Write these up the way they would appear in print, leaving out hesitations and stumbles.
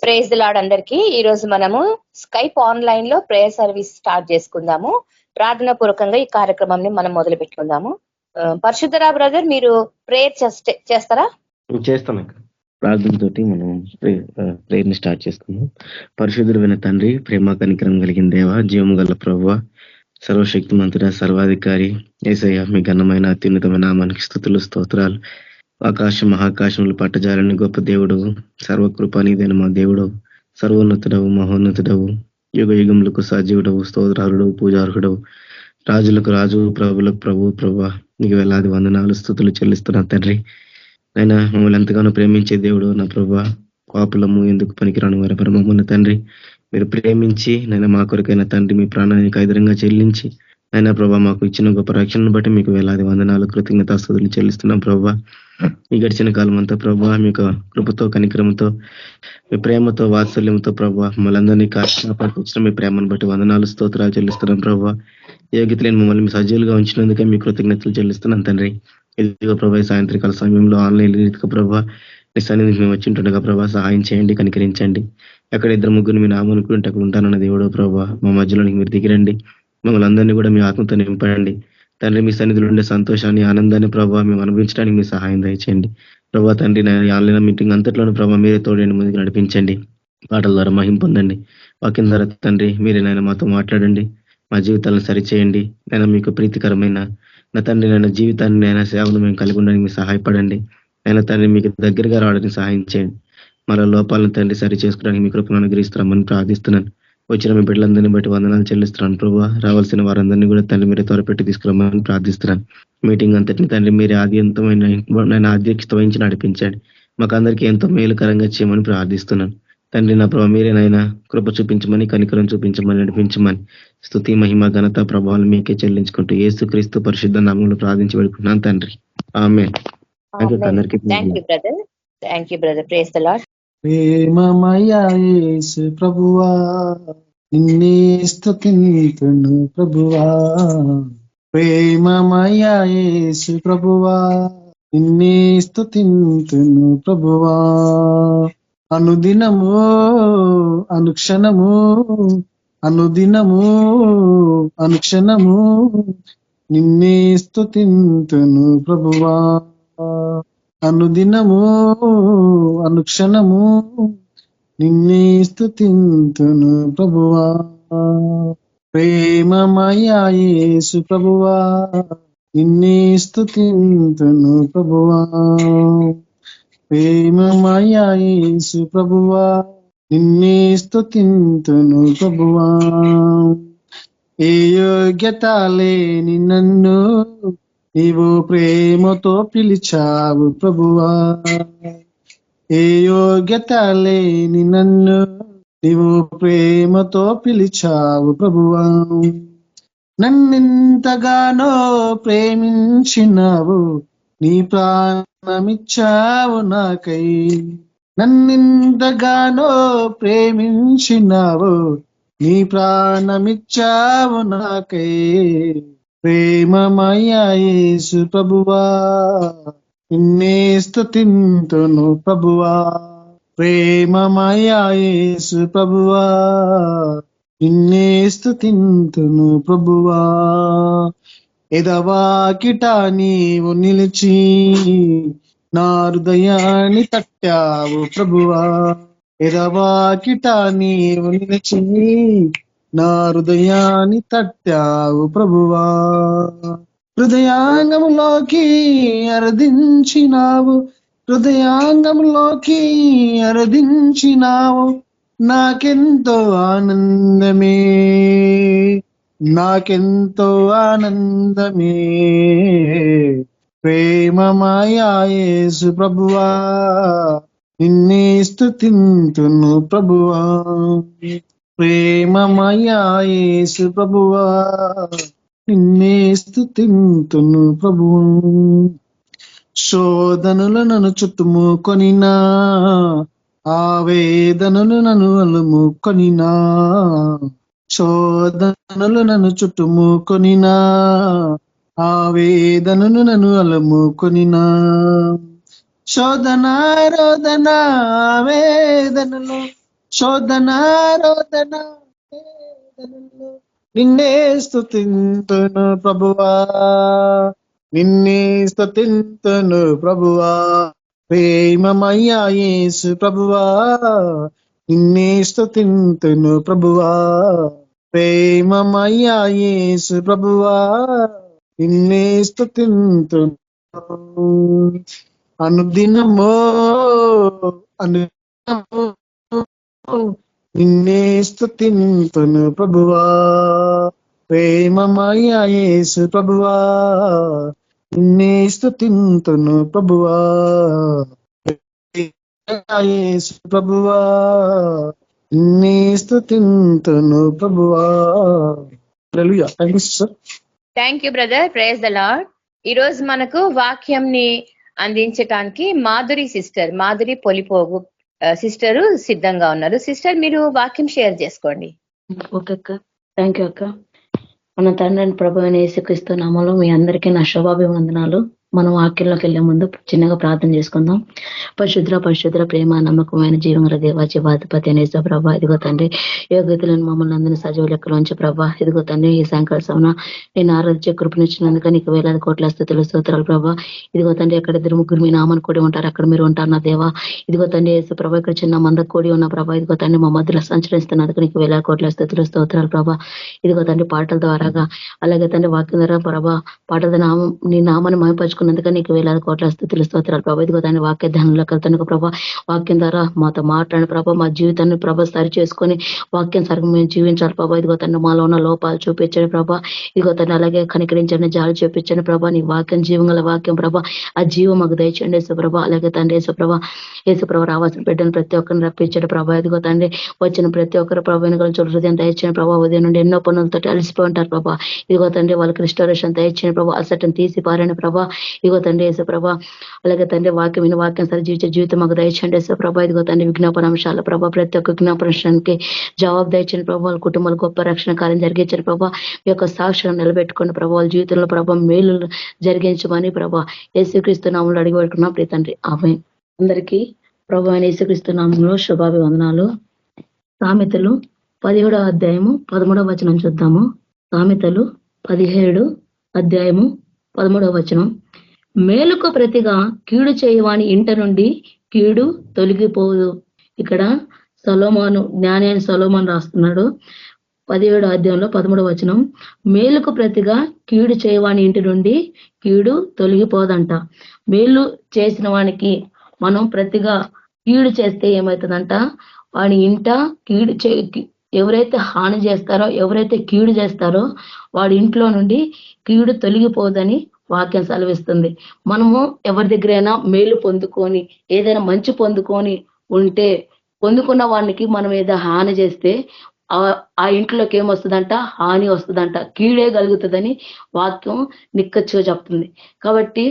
Praise the lord అందరికీ. ఈ రోజు మనము స్కైప్ ఆన్లైన్ లో ప్రేయర్ సర్వీస్ స్టార్ట్ చేసుకుందాము. ప్రార్థనా పూర్వకంగా ఈ కార్యక్రమాన్ని మనం మొదలు పెట్టుకుందాము. పరిశుద్ధరా బ్రదర్, మీరు ప్రేయర్ చేస్తారా? చేస్తాను అక్క. ప్రార్థనతోటి మనం ప్రేయర్ ని స్టార్ట్ చేసుకుందాం. పరిశుద్ధుడైన తండ్రి, ప్రేమ కనికరం కలిగిన దేవ, జీవము గల ప్రభువ, సర్వశక్తిమంతుడ, సర్వాధికారి యేసయ్య, మీ ఘనమైన అత్యున్నతమైన నామానికి స్తుతులు స్తోత్రాలు. ఆకాశం మహాకాశములు పట్టజాలని గొప్ప దేవుడు, సర్వకృపానిదైన మా దేవుడు, సర్వోన్నతుడవు, మహోన్నతుడవు, యుగ యుగములకు సజీవుడవు, స్తోత్రారుడవు, పూజార్హుడవు, రాజులకు రాజు, ప్రభులకు ప్రభు. ప్రభా, నీకు వేలాది వందనాలు స్తుతులు చెల్లిస్తున్నా తండ్రి. అయినా మమ్మల్ని ఎంతగానో ప్రేమించే దేవుడు నా ప్రభా, పాపులము ఎందుకు పనికిరాను వారి పరమమున్న తండ్రి, మీరు ప్రేమించి నైనా మా కొరకైన తండ్రి మీ ప్రాణాన్ని కైదరంగా చెల్లించి అయినా ప్రభా మాకు ఇచ్చిన గొప్ప రక్షణను బట్టి మీకు వేలాది వందనాలు కృతజ్ఞతాస్తుతులు చెల్లిస్తున్నాం ప్రభా. ఈ గడిచిన కాలం అంతా ప్రభా మీ యొక్క కృపతో, కనికరంతో, మీ ప్రేమతో, వాత్సల్యంతో ప్రభా మమ్మల్ని కాపాడుకొచ్చిన మీ ప్రేమను బట్టి వందనాలు స్తోత్రాలు చెల్లిస్తున్నాం ప్రభా. యోగ్యత లేని మమ్మల్ని సజీవులుగా ఉంచినందుకే మీ కృతజ్ఞతలు చెల్లిస్తున్నాం తండ్రి. ఇదిగో ప్రభా సాయంత్రకాల సమయంలో ఆన్లైన్ రీతిగా ప్రభా మీ సన్నిధికి మేము వచ్చింటుండగా ప్రభా సహాయం చేయండి, కనికరించండి. ఎక్కడ ఇద్దరు ముగ్గురు మీ నామనుకుంటే అక్కడ ఉంటానన్న దేవుడో ప్రభా, మా మధ్యలోనికి మీరు దిగిరండి. మమ్మల్ని అందరినీ కూడా మీ ఆత్మతో నింపండి తండ్రి. మీ సన్నిధిలో ఉండే సంతోషాన్ని, ఆనందాన్ని ప్రభావ మేము అనుభవించడానికి మీ సహాయం దయచేయండి ప్రభా. తండ్రి ఆన్లైన్ మీటింగ్ అంతట్లోనూ ప్రభావ మీరే తోడండి, ముందుకు నడిపించండి. పాటల ద్వారా మహిం పొందండి. వాక్యం ద్వారా తండ్రి మీరే నాయన మాతో మాట్లాడండి, మా జీవితాలను సరిచేయండి. నేను మీకు ప్రీతికరమైన నా తండ్రి నైనా జీవితాన్ని నైనా సేవలు మేము కలిగి ఉండడానికి మీ సహాయపడండి. అయినా తండ్రి మీకు దగ్గరగా రావడానికి సహాయం చేయండి. మన లోపాలను తండ్రి సరి చేసుకోవడానికి మీ కృపను అనుగ్రహిస్తామని ప్రార్థిస్తున్నాను. వచ్చిన మీ బిడ్డలందరినీ బట్టి వందనాలు చెల్లిస్తున్నాను ప్రభా. రావాల్సిన వారందరినీ కూడా తండ్రి మీరే త్వరపెట్టి తీసుకురామని ప్రార్థిస్తున్నాను. మీటింగ్ అంతటిని తండ్రి మీరే ఆద్యంతమైన అధ్యక్షత వహించి నడిపించండి. మాకు అందరికీ ఎంతో మేలుకరంగా చేయమని ప్రార్థిస్తున్నాను తండ్రి. నా ప్రభావ మీరేనైనా కృప చూపించమని, కనికరం చూపించమని, నడిపించమని, స్తుతి మహిమ ఘనత ప్రభావాలు మీకే చెల్లించుకుంటూ యేసుక్రీస్తు పరిశుద్ధ నామములో ప్రార్థించి పెడుకున్నాను తండ్రి. ఆమేన్. ప్రేమమయ యేసు ప్రభువా, నిన్నే స్తుతింతును ప్రభువా. ప్రేమమయ యేసు ప్రభువా, నిన్నే స్తుతింతును ప్రభువా. అనుదినము అనుక్షణము, అనుదినము అనుక్షణము నిన్నే స్తుతింతును ప్రభువా. అనుదినము అనుక్షణము నిన్నే స్తుతింతును ప్రభువా. ప్రేమమయ యేసు ప్రభువా, నిన్నే స్తుతింతును ప్రభువా. ప్రేమమయ యేసు ప్రభువా, నిన్నే స్తుతింతును ప్రభువా. ఏ యోగ్యత లేని నన్ను నీవు ప్రేమతో పిలిచావు ప్రభువా. ఏ యోగ్యత లేని నన్ను నీవు ప్రేమతో పిలిచావు ప్రభువా. నన్నెంతగానో ప్రేమించినావు, నీ ప్రాణమిచ్చావు నాకై. నన్నెంతగానో ప్రేమించినావు, నీ ప్రాణమిచ్చావు నాకై. ప్రేమమయ యేసు ప్రభువా, నిన్నే స్తుతింతును ప్రభువా. ప్రేమమయ యేసు ప్రభువా, నిన్నే స్తుతింతును ప్రభువా. ఎదవాకిట నీవు నిలిచి నా హృదయాన్ని తట్టావు ప్రభువా. ఎదవాకిట నీవు నిలిచి నా హృదయాన్ని తట్టావు ప్రభువా. హృదయాంగంలోకి అరదించినావు, హృదయాంగంలోకి అరదించినావు. నాకెంతో ఆనందమే, నాకెంతో ఆనందమే. ప్రేమమయ యేసు ప్రభువా, నిన్నే స్తుతింతును ప్రభువా. ప్రేమమయ యేసు ప్రభువా, నిన్నే స్తుతింతును ప్రభువా. శోధనలు నన్ను చుట్టుముకొనినా, ఆవేదనలు నన్ను అలుముకొనినా. శోధనలు నన్ను చుట్టుముకొనినా, ఆవేదనలు నన్ను అలుముకొనినా. శోధన రోదన ఆవేదనలు శోధన రోదన వేదనలో నిన్నే స్తుతింతును ప్రభువా, నిన్నే స్తుతింతును ప్రభువా, ప్రేమమయ్యా యేసు ప్రభువా, నిన్నే స్తుతింతును ప్రభువా, ప్రేమమయ్యా యేసు ప్రభువా, నిన్నే స్తుతింతును అనుదినమో అనుదినమో నిన్నే స్తుతింతును ప్రభువా, ప్రేమమయ్యా యేసు ప్రభువా, నిన్నే స్తుతింతును ప్రభువా, యేసు ప్రభువా, నిన్నే స్తుతింతును ప్రభువా. Hallelujah. Thank you sister. Thank you brother. Praise the Lord. ఈ రోజు మనకు వాక్యంని అందించటానికి మాధురి పొలిపోగు సిస్టరు సిద్ధంగా ఉన్నారు. సిస్టర్, మీరు వాక్యం షేర్ చేసుకోండి. ఓకే అక్క, థ్యాంక్ యూ అక్క. మన తండ్రి ప్రభు అయిన యేసుక్రీస్తు నామములో మీ అందరికీ నా శుభాభివందనాలు. మనం వాక్యంలోకి వెళ్లే ముందు చిన్నగా ప్రార్థన చేసుకుందాం. పరిశుద్ర ప్రేమ నమ్మకమైన జీవంగల దేవ జీవాధిపతి అనేసా ప్రభా, ఇదిగో తండ్రి యోగ్యతలను మమ్మల్ని అందరినీ సజీవ లెక్కలోంచి ప్రభా, ఇదిగో తండ్రి ఈ సాయంకాల సమన నేను ఆరాధ్య కృపనిచ్చినందుకు నీకు వేలాది కోట్ల స్తుతులు స్తోత్రాలు ప్రభా. ఇదిగో తండ్రి ఎక్కడ ఇద్దరు ముగ్గురు మీ నామని కూడి ఉంటారు, అక్కడ మీరు ఉంటారు నా దేవా. ఇదిగో తండ్రి యేసు ప్రభా, ఇక్కడ చిన్న మంద కూడి ఉన్న ప్రభా, ఇదిగో తండ్రి మా మధ్యలో సంచరిస్తున్నందుకు నీకు వేలాది కోట్ల స్తుతులు స్తోత్రాలు ప్రభా. ఇదిగో తండ్రి పాటల ద్వారాగా, అలాగే తండ్రి వాక్యం ద్వారా ప్రభా, పాటల నామం నీ నామాన్ని మహిమపరుచుకున్నందుకు నీకు వేలాది కోట్ల స్తుతులు స్తోత్రాలు ప్రభా. ఇదిగో తండ్రి వాక్య ధ్యానంలోకి వెళ్తాను ప్రభా, వాక్యం ద్వారా మాతో మాట్లాడిన ప్రభా, మా జీవితాన్ని ప్రభా సరి చేసుకొని వాక్యం సరిగ్గా మేము జీవించాలి ప్రభా. ఇదిగో తండ్రి మాలో ఉన్న లోపాలు చూపించండి ప్రభా. ఇదిగో తండ్రి అలాగే కనికరించండి, జాలి చూపించండి ప్రభా. నీ వాక్యం జీవంగల వాక్యం ప్రభా, ఆ జీవం మాకు దయచేయండి యేసుప్రభ. అలాగే తండ్రి యేసుప్రభ రావాల్సిన బిడ్డను ప్రతి ఒక్కరిని రప్పించండి ప్రభా. ఇదిగో తండ్రి వచ్చిన ప్రతి ఒక్కరు ప్రభు గురించి హృదయం దయచేయండి ప్రభా. ఉదయం నుండి ఎన్నో పనులతో అలసిపోయి ఉంటారు ప్రభా. ఇదిగో తండ్రి వాళ్ళకి రిస్టోరేషన్ దయచేయండి ప్రభా, అసటను తీసి పారండి ప్రభా. ఇదిగో తండ్రి యేసుప్రభ, అలాగే తండ్రి వాక్యం సరి జీవించే జీవితం మాకు దయచేయండి యేసుప్రభ. ఇదిగో తండ్రి విజ్ఞాపన అంశాల ప్రభా, ప్రతి ఒక్క విజ్ఞాపనానికి జవాబు దయచేయండి ప్రభా. వాళ్ళ కుటుంబాలు గొప్ప రక్షణ కార్యం జరిగించండి ప్రభా. మీ యొక్క సాక్ష్యం నిలబెట్టుకోండి ప్రభా. వాళ్ళ జీవితంలో ప్రభా మేలు జరిగించమని ప్రభా యేసుక్రీస్తు నామములో అడిగి పెట్టుకున్నాం ప్రియ తండ్రి, ఆమేన్. అందరికీ ప్రభు అయిన యేసుక్రీస్తు నామములో శుభాభివందనాలు. సామెతలు 17వ అధ్యాయము 13వ వచనం చూద్దాము. సామెతలు 17వ అధ్యాయము 13వ వచనం. మేలుకు ప్రతిగా కీడు చేయవాని ఇంట నుండి కీడు తొలగిపోదు. ఇక్కడ జ్ఞాని అయిన సొలొమోను రాస్తున్నాడు 17వ అధ్యాయంలో 13వ వచనం. మేలుకు ప్రతిగా కీడు చేయవాని ఇంటి నుండి కీడు తొలగిపోదంట. మేలు చేసిన వానికి మనం ప్రతిగా కీడు చేస్తే ఏమవుతుందంట, వాడి ఇంట ఎవరైతే హాని చేస్తారో, ఎవరైతే కీడు చేస్తారో వాడి ఇంట్లో నుండి కీడు తొలగిపోదని వాక్యం సెలవిస్తుంది. మనము ఎవరి దగ్గరైనా మేలు పొందుకొని ఏదైనా మంచి పొందుకొని ఉంటే, పొందుకున్న వానికి మనం ఏదో హాని చేస్తే ఆ ఇంట్లోకి ఏమొస్తుందంట, హాని వస్తుందంట, కీడే కలుగుతుందని వాక్యం నిక్కచ్చిగా చెప్తుంది. కాబట్టి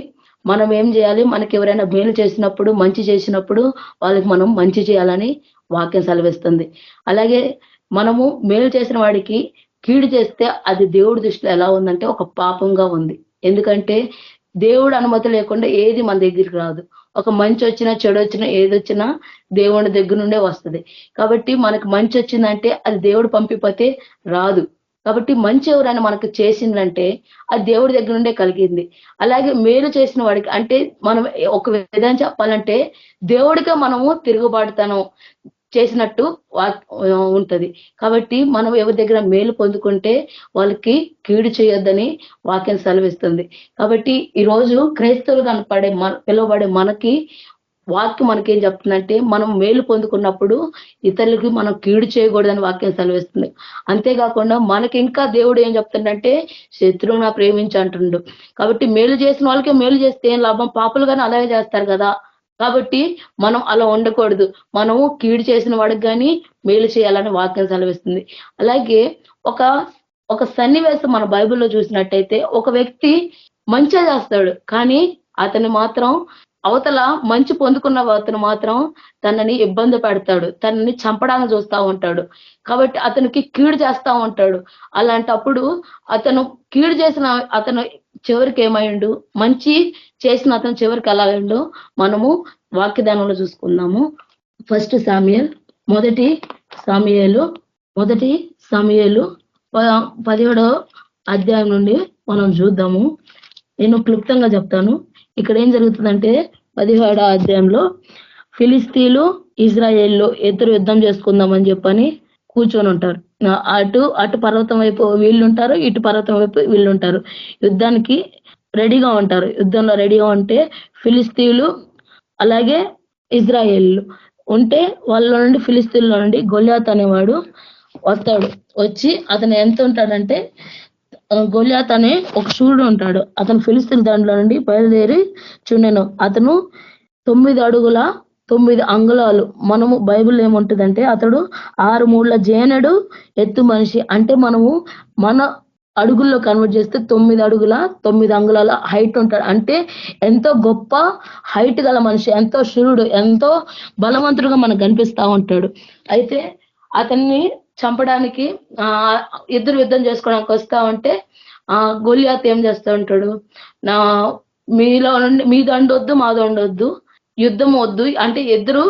మనం ఏం చేయాలి, మనకి ఎవరైనా మేలు చేసినప్పుడు, మంచి చేసినప్పుడు వాళ్ళకి మనం మంచి చేయాలని వాక్యం సెలవిస్తుంది. అలాగే మనము మేలు చేసిన వాడికి కీడు చేస్తే అది దేవుడి దృష్టిలో ఎలా ఉందంటే ఒక పాపంగా ఉంది. ఎందుకంటే దేవుడు అనుమతి లేకుండా ఏది మన దగ్గరికి రాదు. ఒక మంచి వచ్చినా చెడు వచ్చినా ఏదొచ్చినా దేవుడి దగ్గర నుండే వస్తుంది. కాబట్టి మనకు మంచి వచ్చిందంటే అది దేవుడు పంపిపోతే రాదు. కాబట్టి మంచి ఎవరైనా మనకు చేసిందంటే అది దేవుడి దగ్గర నుండే కలిగింది. అలాగే మేలు చేసిన వాడికి, అంటే మనం ఒక విధంగా చెప్పాలంటే దేవుడిగా మనము తిరుగుబాటుతనం చేసినట్టు ఉంటది. కాబట్టి మనం ఎవరి దగ్గర మేలు పొందుకుంటే వాళ్ళకి కీడు చేయొద్దని వాక్యం సెలవిస్తుంది. కాబట్టి ఈరోజు క్రైస్తవులుగా పిలువబడే మనకి వాక్యం మనకేం చెప్తుందంటే, మనం మేలు పొందుకున్నప్పుడు ఇతరులకి మనం కీడు చేయకూడదని వాక్యం సెలవిస్తుంది. అంతేకాకుండా మనకి ఇంకా దేవుడు ఏం చెప్తుందంటే శత్రువును ప్రేమించి అంటుండు. కాబట్టి మేలు చేసిన వాళ్ళకి మేలు చేస్తే ఏం లాభం, పాపులుగానే అలాగే చేస్తారు కదా. కాబట్టి మనం అలా ఉండకూడదు. మనము కీడు చేసిన వాడికి కానీ మేలు చేయాలని వాక్యం సెలవిస్తుంది. అలాగే ఒక సన్నివేశం మన బైబిల్లో చూసినట్టయితే, ఒక వ్యక్తి మంచిగా చేస్తాడు, కానీ అతను మాత్రం అవతల మంచి పొందుకున్న అతను మాత్రం తనని ఇబ్బంది పెడతాడు, తనని చంపడానికి చూస్తూ ఉంటాడు. కాబట్టి అతనికి కీడు చేస్తూ ఉంటాడు. అలాంటప్పుడు అతను కీడు చేసిన అతను చివరికి ఏమైండు, మంచి చేసిన అతను చివరికి ఎలా అయిండు మనము వాక్యదానంలో చూసుకుందాము. 1 సామ్యూయల్ మొదటి సమూయేలు 17వ అధ్యాయం నుండి మనం చూద్దాము. నేను క్లుప్తంగా చెప్తాను. ఇక్కడ ఏం జరుగుతుందంటే 17వ అధ్యాయంలో ఫిలిస్తీన్లు ఇజ్రాయేల్లో ఇద్దరు యుద్ధం చేసుకుందామని చెప్పని కూర్చొని ఉంటారు. అటు పర్వతం వైపు వీళ్ళు ఉంటారు, ఇటు పర్వతం వైపు వీళ్ళు ఉంటారు. యుద్ధానికి రెడీగా ఉంటారు. యుద్ధంలో రెడీగా ఉంటే ఫిలిస్తీన్లు అలాగే ఇజ్రాయేళ్ళు ఉంటే వాళ్ళ నుండి ఫిలిస్తీన్లో నుండి గొల్యాత్ అనేవాడు వస్తాడు. వచ్చి అతను ఎంత ఉంటాడంటే గొల్యాత్ అనే ఒక శూరుడు ఉంటాడు. అతను ఫిలిస్తీన్ దాంట్లో నుండి బయలుదేరి చుండెను. అతను 9 అడుగుల 9 అంగుళాలు. మనము బైబిల్ ఏముంటుందంటే అతడు 6 మూడ్ల జేనెడు ఎత్తు మనిషి. అంటే మనము మన అడుగుల్లో కన్వర్ట్ చేస్తే 9 అడుగుల 9 అంగుళాల హైట్ ఉంటాడు. అంటే ఎంతో గొప్ప హైట్ గల మనిషి, ఎంతో శూరుడు, ఎంతో బలవంతుడుగా మనకు కనిపిస్తా ఉంటాడు. అయితే అతన్ని చంపడానికి ఇద్దరు యుద్ధం చేసుకోవడానికి వస్తా ఉంటే గొల్యాత్ ఏం చేస్తూ ఉంటాడు, మీలో నుండి మీ దండొద్దు మా దండొద్దు, యుద్ధం వద్దు, అంటే ఇద్దరు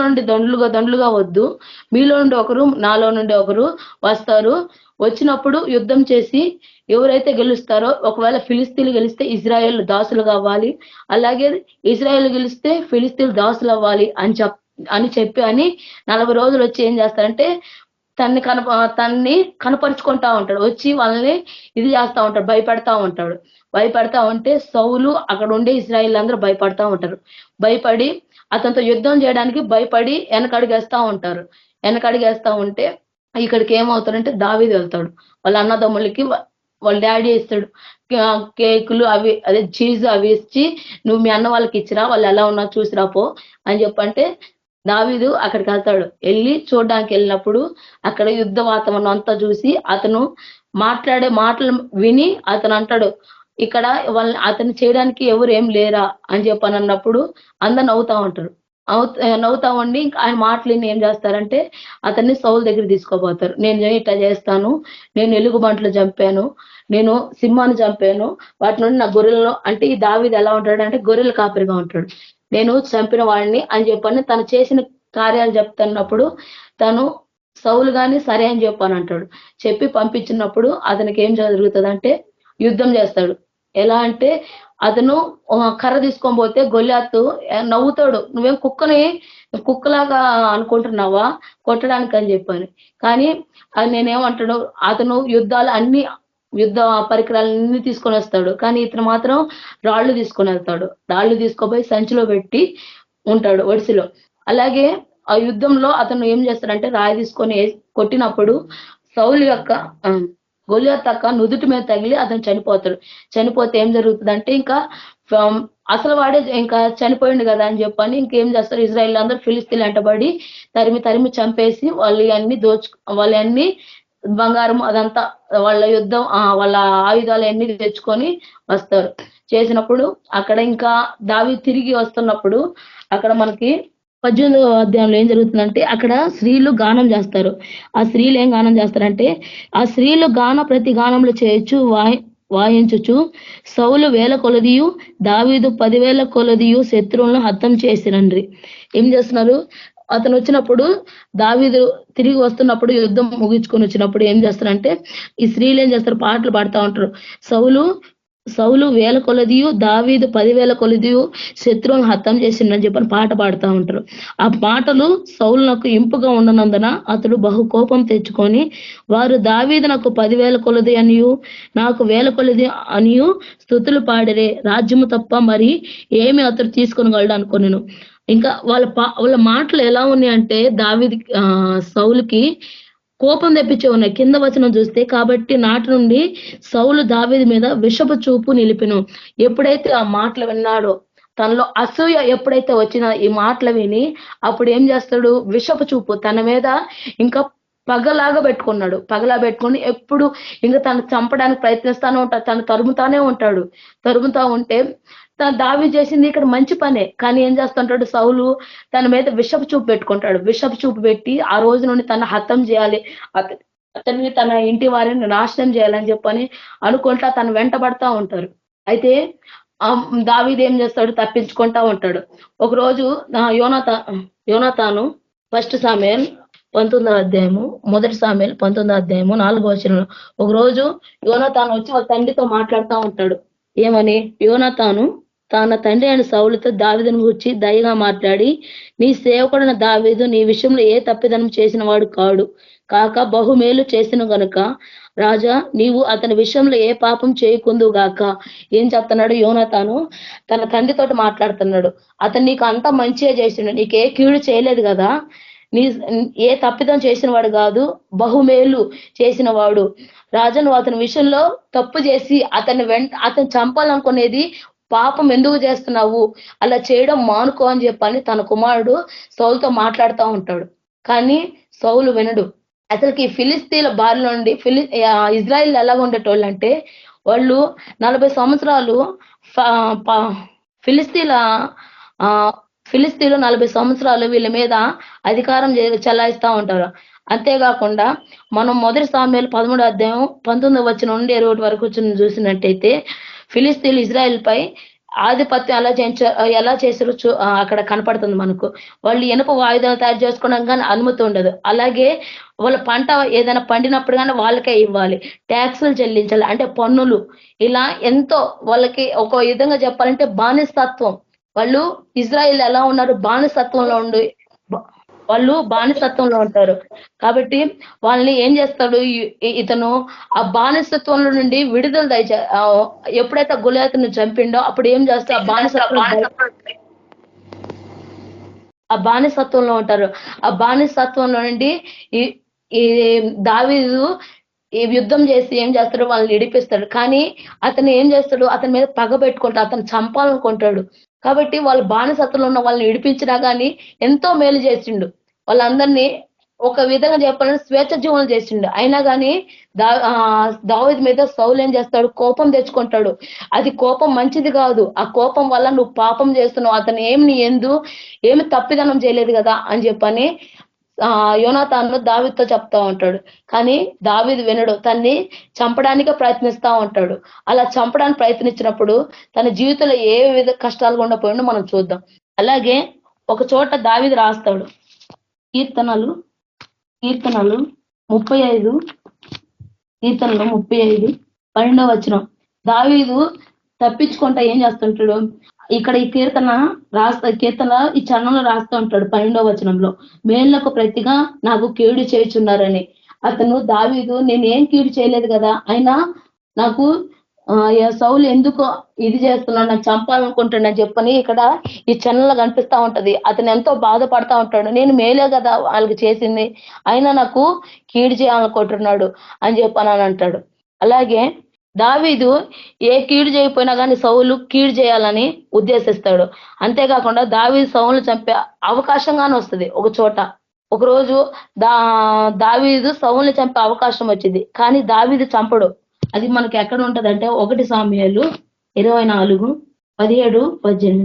నుండి దండ్లుగా వద్దు, మీలో నుండి ఒకరు నాలో నుండి ఒకరు వస్తారు. వచ్చినప్పుడు యుద్ధం చేసి ఎవరైతే గెలుస్తారో, ఒకవేళ ఫిలిస్తీన్లు గెలిస్తే ఇజ్రాయేల్ దాసులు కావాలి, అలాగే ఇజ్రాయేల్ గెలిస్తే ఫిలిస్తీన్లు దాసులు అవ్వాలి అని చెప్పి 40 రోజులు వచ్చి ఏం చేస్తారంటే తన్ని కనపరుచుకుంటా ఉంటాడు. వచ్చి వాళ్ళని ఇది చేస్తా ఉంటాడు, భయపడతా ఉంటే సౌలు అక్కడ ఉండే ఇజ్రాయేల్ అందరూ భయపడతా ఉంటారు. భయపడి అతనితో యుద్ధం చేయడానికి భయపడి వెనకడిగేస్తా ఉంటే ఇక్కడికి ఏమవుతాడంటే దావీదు వెళ్తాడు. వాళ్ళ అన్నదమ్ములకి వాళ్ళ డాడీ ఇస్తాడు కేకులు అవి, అదే చీజ్ అవి ఇచ్చి, నువ్వు మీ అన్న వాళ్ళకి ఇచ్చిరా, వాళ్ళు ఎలా ఉన్నా చూసిరా పో అని చెప్పంటే దావీదు అక్కడికి వెళ్తాడు. వెళ్ళి చూడడానికి వెళ్ళినప్పుడు అక్కడ యుద్ధ వాతావరణం అంతా చూసి అతను మాట్లాడే మాటలు విని అతను అంటాడు, ఇక్కడ వాళ్ళని అతను చేయడానికి ఎవరు ఏం లేరా అని చెప్పని అన్నప్పుడు అందరు నవ్వుతా ఉండి ఆయన మాటలు ఏం చేస్తారంటే అతన్ని సౌలు దగ్గర తీసుకోపోతారు. నేను ఇట్లా చేస్తాను, నేను ఎలుగుబంట్లు చంపాను, నేను సింహాన్ని చంపాను, వాటి నుండి నా గొర్రెలను, అంటే ఈ దావీదు ఎలా ఉంటాడు అంటే గొర్రెల కాపరిగా ఉంటాడు, నేను చంపిన వాడిని అని చెప్పని తను చేసిన కార్యాలు చెప్తున్నప్పుడు తను సౌలు గాని సరే అని చెప్పని అంటాడు. చెప్పి పంపించినప్పుడు అతనికి ఏం జరుగుతుందంటే యుద్ధం చేస్తాడు. ఎలా అంటే అతను కర్ర తీసుకొని పోతే గొల్యాతు నవ్వుతాడు, నువ్వేం కుక్కలాగా అనుకుంటున్నావా కొట్టడానికి అని చెప్పాను. కానీ నేనేమంటాడు, అతను యుద్ధ పరికరాలన్నీ తీసుకొని వస్తాడు. కానీ ఇతను మాత్రం రాళ్ళు తీసుకొని వెళ్తాడు. రాళ్ళు తీసుకుపోయి సంచిలో పెట్టి ఉంటాడు ఒడిసిలో. అలాగే ఆ యుద్ధంలో అతను ఏం చేస్తాడంటే రాయి తీసుకొని కొట్టినప్పుడు సౌలు యొక్క గొల్యాత్ నుదుటి మీద తగిలి అతను చనిపోతే ఏం జరుగుతుందంటే ఇంకా అసలు వాడే ఇంకా చనిపోయింది కదా అని చెప్పని ఇంకేం చేస్తారు, ఇజ్రాయిల్ అందరూ ఫిలిస్తీన్లు వెంటబడి తరిమి చంపేసి వాళ్ళన్ని బంగారం అదంతా వాళ్ళ యుద్ధం వాళ్ళ ఆయుధాలు అన్ని తెచ్చుకొని వస్తారు. చేసినప్పుడు అక్కడ ఇంకా దావీదు తిరిగి వస్తున్నప్పుడు అక్కడ మనకి 18వ అధ్యాయంలో ఏం జరుగుతుందంటే అక్కడ స్త్రీలు గానం చేస్తారు. ఆ స్త్రీలు ఏం గానం చేస్తారంటే ఆ స్త్రీలు ప్రతి గానంలో చేయొచ్చు వాయించుచు సౌలు 1000 కొలదియు దావీదు 10,000 కొలదియు శత్రువులను హతం చేసిరండ్రి. ఏం చేస్తున్నారు, అతను వచ్చినప్పుడు దావీదు తిరిగి వస్తున్నప్పుడు యుద్ధం ముగించుకొని వచ్చినప్పుడు ఏం చేస్తారంటే ఈ స్త్రీలు ఏం చేస్తారు, పాటలు పాడుతూ ఉంటారు. సౌలు 1000 కొలదియు దావీదు 10,000 కొలదియు శత్రువులను హతం చేసిండని చెప్పని పాట పాడుతూ ఉంటారు. ఆ పాటలు సౌలునకు ఇంపుగా ఉండనందున అతడు బహు కోపం తెచ్చుకొని వారు దావీదు నాకు 10,000 కొలది అనియు నాకు 1000 కొలది అనియు స్తుతులు పాడిరే, రాజ్యము తప్ప మరి ఏమి అతడు తీసుకొనగలడు అనుకున్నాను. ఇంకా వాళ్ళ మాటలు ఎలా ఉన్నాయంటే సౌలుకి కోపం తెప్పించే ఉన్నాయి. కింద వచనం చూస్తే కాబట్టి నాటి నుండి సౌలు దావీదు మీద విషపు చూపు నిలిపెను. ఎప్పుడైతే ఆ మాటలు విన్నాడో తనలో అసూయ ఎప్పుడైతే వచ్చినా ఈ మాటలు విని అప్పుడు ఏం చేస్తాడు, విషపు చూపు తన మీద ఇంకా పగలా పెట్టుకొని ఎప్పుడు ఇంకా తను చంపడానికి ప్రయత్నిస్తానే ఉంటాడు, తను తరుముతా ఉంటే దావీదు చేసింది ఇక్కడ మంచి పనే. కానీ ఏం చేస్తుంటాడు, సౌలు తన మీద విషపు చూపు పెట్టుకుంటాడు. విషపు చూపు పెట్టి ఆ రోజు నుండి తన హతం చేయాలి, అతన్ని తన ఇంటి వారిని నాశనం చేయాలని చెప్పని అనుకుంటా తను వెంటబడతా ఉంటారు. అయితే దావీదు ఏం చేస్తాడు, తప్పించుకుంటా ఉంటాడు. ఒకరోజు యోనాతాను 1 సమూయేలు 19వ అధ్యాయము, మొదటి సామెలు 19వ అధ్యాయము 4వ వచనంలో ఒక రోజు యోనాతాను వచ్చి వాళ్ళ తండ్రితో మాట్లాడుతూ ఉంటాడు. ఏమని? యోనాతాను తన తండ్రి అయిన సౌలుతో దావీదును గురించి దయగా మాట్లాడి, నీ సేవకుడైన దావీదు నీ విషయంలో ఏ తప్పిదనం చేసిన వాడు కాక బహుమేలు చేసిన గనుక రాజా నీవు అతని విషయంలో ఏ పాపం చేయకుందు గాక. ఏం చెప్తున్నాడు? యోనాతాను తన తండ్రితోటి మాట్లాడుతున్నాడు. అతను నీకు అంత మంచిగా చేసిండు, నీకు ఏ కీడు చేయలేదు కదా, నీ ఏ తప్పిదం చేసిన వాడు కాదు, బహుమేలు చేసిన వాడు. రాజా నువ్వు అతని విషయంలో తప్పు చేసి అతను చంపాలనుకునేది పాపం ఎందుకు చేస్తున్నావు, అలా చేయడం మానుకో అని చెప్పని తన కుమారుడు సౌలుతో మాట్లాడుతూ ఉంటాడు. కానీ సౌలు వినడు. అసలుకి ఫిలిస్తీన్ల బారి నుండి ఇజ్రాయిల్ ఎలాగ ఉండేటోళ్ళు అంటే, వాళ్ళు 40 సంవత్సరాలు ఫిలిస్తీన్లు 40 సంవత్సరాలు వీళ్ళ మీద అధికారం చెలాయిస్తూ ఉంటారు. అంతేకాకుండా మనం మొదటి సామెలు 13వ అధ్యాయం 19వ వచనం నుండి 21 వరకు చూసినట్టయితే ఫిలిస్తీన్లు ఇజ్రాయెల్ పై ఆధిపత్యం ఎలా చేసారో అక్కడ కనపడుతుంది మనకు. వాళ్ళు ఇనుప వాయుధాలు తయారు చేసుకోవడం కానీ అనుమతి ఉండదు. అలాగే వాళ్ళ పంట ఏదైనా పండినప్పుడు కానీ వాళ్ళకే ఇవ్వాలి, ట్యాక్సులు చెల్లించాలి, అంటే పన్నులు. ఇలా ఎంతో వాళ్ళకి ఒక విధంగా చెప్పాలంటే బానిసత్వం. వాళ్ళు ఇజ్రాయిల్ ఎలా ఉన్నారు? వాళ్ళు బానిసత్వంలో ఉంటారు. కాబట్టి వాళ్ళని ఏం చేస్తాడు ఇతను? ఆ బానిసత్వంలో నుండి విడుదల ఎప్పుడైతే గొలియాతును చంపిండో అప్పుడు ఏం చేస్తాడు? ఆ బానిసత్వంలో ఉంటారు. ఆ బానిసత్వంలో నుండి ఈ దావీదు ఈ యుద్ధం చేసి ఏం చేస్తాడు? వాళ్ళని ఇడిపిస్తాడు. కానీ అతను ఏం చేస్తాడు? అతని మీద పగ పెట్టుకుంటాడు, అతను చంపాలనుకుంటాడు. కాబట్టి వాళ్ళు బానిసత్వంలో ఉన్న వాళ్ళని ఇడిపించినా కానీ ఎంతో మేలు చేసిండు. వాళ్ళందరినీ ఒక విధంగా చెప్పాలంటే స్వేచ్ఛ జీవనం చేసిండు. అయినా కానీ దావీదు మీద సౌలు ఏం చేస్తాడు? కోపం తెచ్చుకుంటాడు. అది కోపం మంచిది కాదు. ఆ కోపం వల్ల నువ్వు పాపం చేస్తున్నావు, అతను ఏమి తప్పిదనం చేయలేదు కదా అని చెప్పని యోనాతాను దావీదుతో చెప్తా ఉంటాడు. కానీ దావీదు వినడు, తన్ని చంపడానికే ప్రయత్నిస్తా ఉంటాడు. అలా చంపడానికి ప్రయత్నించినప్పుడు తన జీవితంలో ఏ విధ కష్టాలు గుండా పోయిండో మనం చూద్దాం. అలాగే ఒక చోట దావీదు రాస్తాడు, కీర్తనలు 35 12వ వచనం. దావీదు తప్పించుకుంటా ఏం చేస్తుంటాడు? ఇక్కడ ఈ కీర్తన ఈ చరణంలో రాస్తూ ఉంటాడు 12వ వచనంలో, మేళ్లకు ప్రతిగా నాకు కీడు చేయుచున్నారని. అతను దావీదు నేనేం కీడు చేయలేదు కదా, అయినా నాకు సౌలు ఎందుకు ఇది చేస్తున్నాడు, నాకు చంపాలనుకుంటాడని చెప్పని ఇక్కడ ఈ చరణంలో కనిపిస్తా ఉంటది. అతను ఎంతో బాధపడతా ఉంటాడు. నేను మేలే కదా వాళ్ళకి చేసింది, అయినా నాకు కీడు చేయాలనుకుంటున్నాడు అని చెప్పని అంటాడు. అలాగే దావీదు ఏ కీడు చేయకపోయినా కానీ సౌలు కీడు చేయాలని ఉద్దేశిస్తాడు. అంతేకాకుండా దావీదు సౌలు చంపే అవకాశంగానే వస్తుంది. ఒక చోట ఒకరోజు దావీదు సౌలుని చంపే అవకాశం వచ్చింది, కానీ దావీదు చంపడు. అది మనకి ఎక్కడ ఉంటదంటే 1 సామెలు 24:17-18.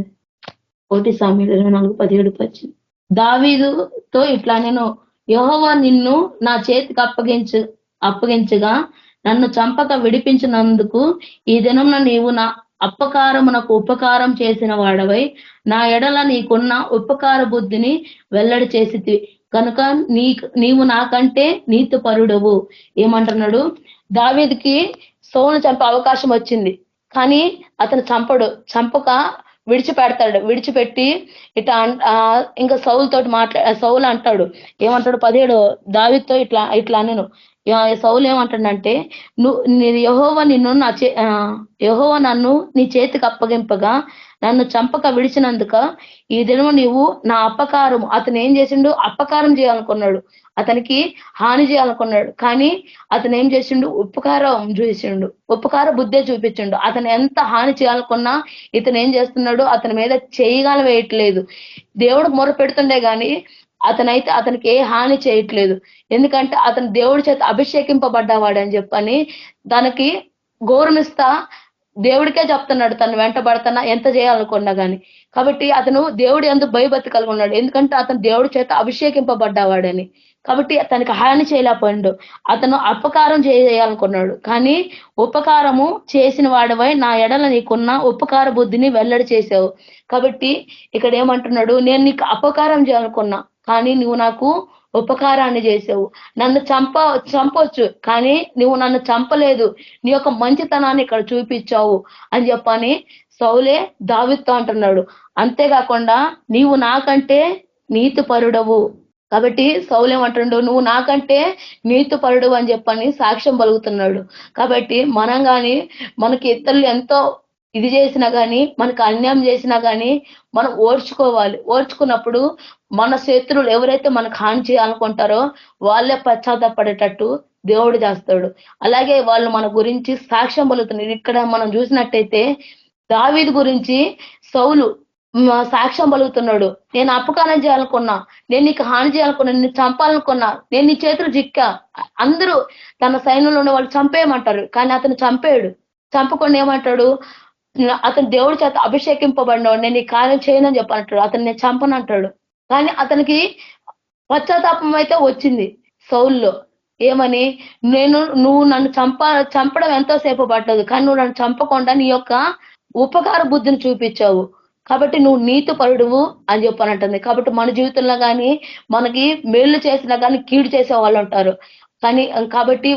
1 సామెలు 24:17-18. దావీదుతో ఇట్లా, నేను యెహోవా నిన్ను నా చేతికి అప్పగించగా నన్ను చంపక విడిపించినందుకు ఈ దినంలో నీవు నా అపకారమునకు ఉపకారం చేసిన వాడవై నా ఎడల నీకున్న ఉపకార బుద్ధిని వెల్లడి చేసి కనుక నీవు నాకంటే నీతిపరుడవు. ఏమంటున్నాడు? దావీదుకి సౌలుని చంపే అవకాశం వచ్చింది, కానీ అతను చంపక విడిచిపెట్టి ఇట్లా ఇంకా సౌలు అంటాడు. ఏమంటాడు? 17 దావీదుతో ఇట్లా నేను సౌలు ఏమంటాడంటే, యెహోవా నన్ను నీ చేతికి అప్పగింపగా నన్ను చంపక విడిచినందుక ఈ దినము నీవు నా అపకారం. అతను ఏం చేసిండు? అపకారం చేయాలనుకున్నాడు, అతనికి హాని చేయాలనుకున్నాడు. కానీ అతను ఏం చేసిండు? ఉపకార బుద్ధే చూపించిండు. అతను ఎంత హాని చేయాలనుకున్నా ఇతను ఏం చేస్తున్నాడు? అతని మీద చేయగానే వేయట్లేదు. దేవుడు మొర పెడుతుండే కానీ అతనికి ఏ హాని చేయట్లేదు. ఎందుకంటే అతను దేవుడి చేత అభిషేకింపబడ్డవాడని చెప్పని దానికి గౌరవిస్తా దేవుడికే చెప్తున్నాడు, తను వెంటబడుతున్నా ఎంత చేయాలనుకున్నా కానీ. కాబట్టి అతను దేవుడి యందు భయభక్తి కలిగి ఉన్నాడు, ఎందుకంటే అతను దేవుడి చేత అభిషేకింపబడ్డవాడని. కాబట్టి తనకి హాని చేయలేకపోయిండు. అతను అపకారం చేయాలనుకున్నాడు, కానీ ఉపకారము చేసిన వాడివై నా ఎడల నీకున్న ఉపకార బుద్ధిని వెల్లడి చేసావు. కాబట్టి ఇక్కడ ఏమంటున్నాడు? నేను నీకు అపకారం చేయాలనుకున్నా, కానీ నువ్వు నాకు ఉపకారాన్ని చేసావు. నన్ను చంపొచ్చు, కానీ నువ్వు నన్ను చంపలేదు, నీ యొక్క మంచితనాన్ని ఇక్కడ చూపించావు అని చెప్పని సౌలే దావీదుతో అంటున్నాడు. అంతేకాకుండా నీవు నాకంటే నీతిపరుడవు, కాబట్టి సౌలు ఏమంటుండు, నువ్వు నాకంటే నీతిపరుడు అని చెప్పని సాక్ష్యం పలుకుతున్నాడు. కాబట్టి మనం కానీ మనకి ఇతరులు ఎంతో ఇది చేసినా కానీ, మనకు అన్యాయం చేసినా కానీ మనం ఓర్చుకోవాలి. ఓర్చుకున్నప్పుడు మన శత్రువులు ఎవరైతే మనకు హాని చేయాలనుకుంటారో వాళ్ళే పశ్చాత్తాపడేటట్టు దేవుడు చేస్తాడు. అలాగే వాళ్ళు మన గురించి సాక్ష్యం పలుకుతున్నారు. ఇక్కడ మనం చూసినట్టయితే దావీదు గురించి సౌలు సాక్ష్యం పలుకుతున్నాడు. నేను అపకారం చేయాలనుకున్నా, నేను నీకు హాని చేయాలనుకున్నా, నిన్ను చంపాలనుకున్నా, నేను నీ చేతులు చిక్కా. అందరూ తన సైన్యంలో ఉన్న వాళ్ళు చంపేయమంటారు, కానీ అతను చంపాడు. చంపకుండా ఏమంటాడు, అతను దేవుడి చేత అభిషేకింపబడినాడు, నేను ఈ కార్యం చేయనని చెప్పనంటాడు. అతను నేను చంపనంటాడు. కానీ అతనికి పశ్చాత్తాపం అయితే వచ్చింది సౌల్లో. ఏమని, నువ్వు నన్ను చంపడం ఎంతోసేపు పట్టదు, కానీ నువ్వు నన్ను చంపకుండా నీ యొక్క ఉపకార బుద్ధిని చూపించావు, కాబట్టి నువ్వు నీతిపరుడువు అని చెప్పనంటుంది. కాబట్టి మన జీవితంలో కానీ మనకి మేలు చేసినా కానీ కీడు చేసే వాళ్ళు ఉంటారు. కాబట్టి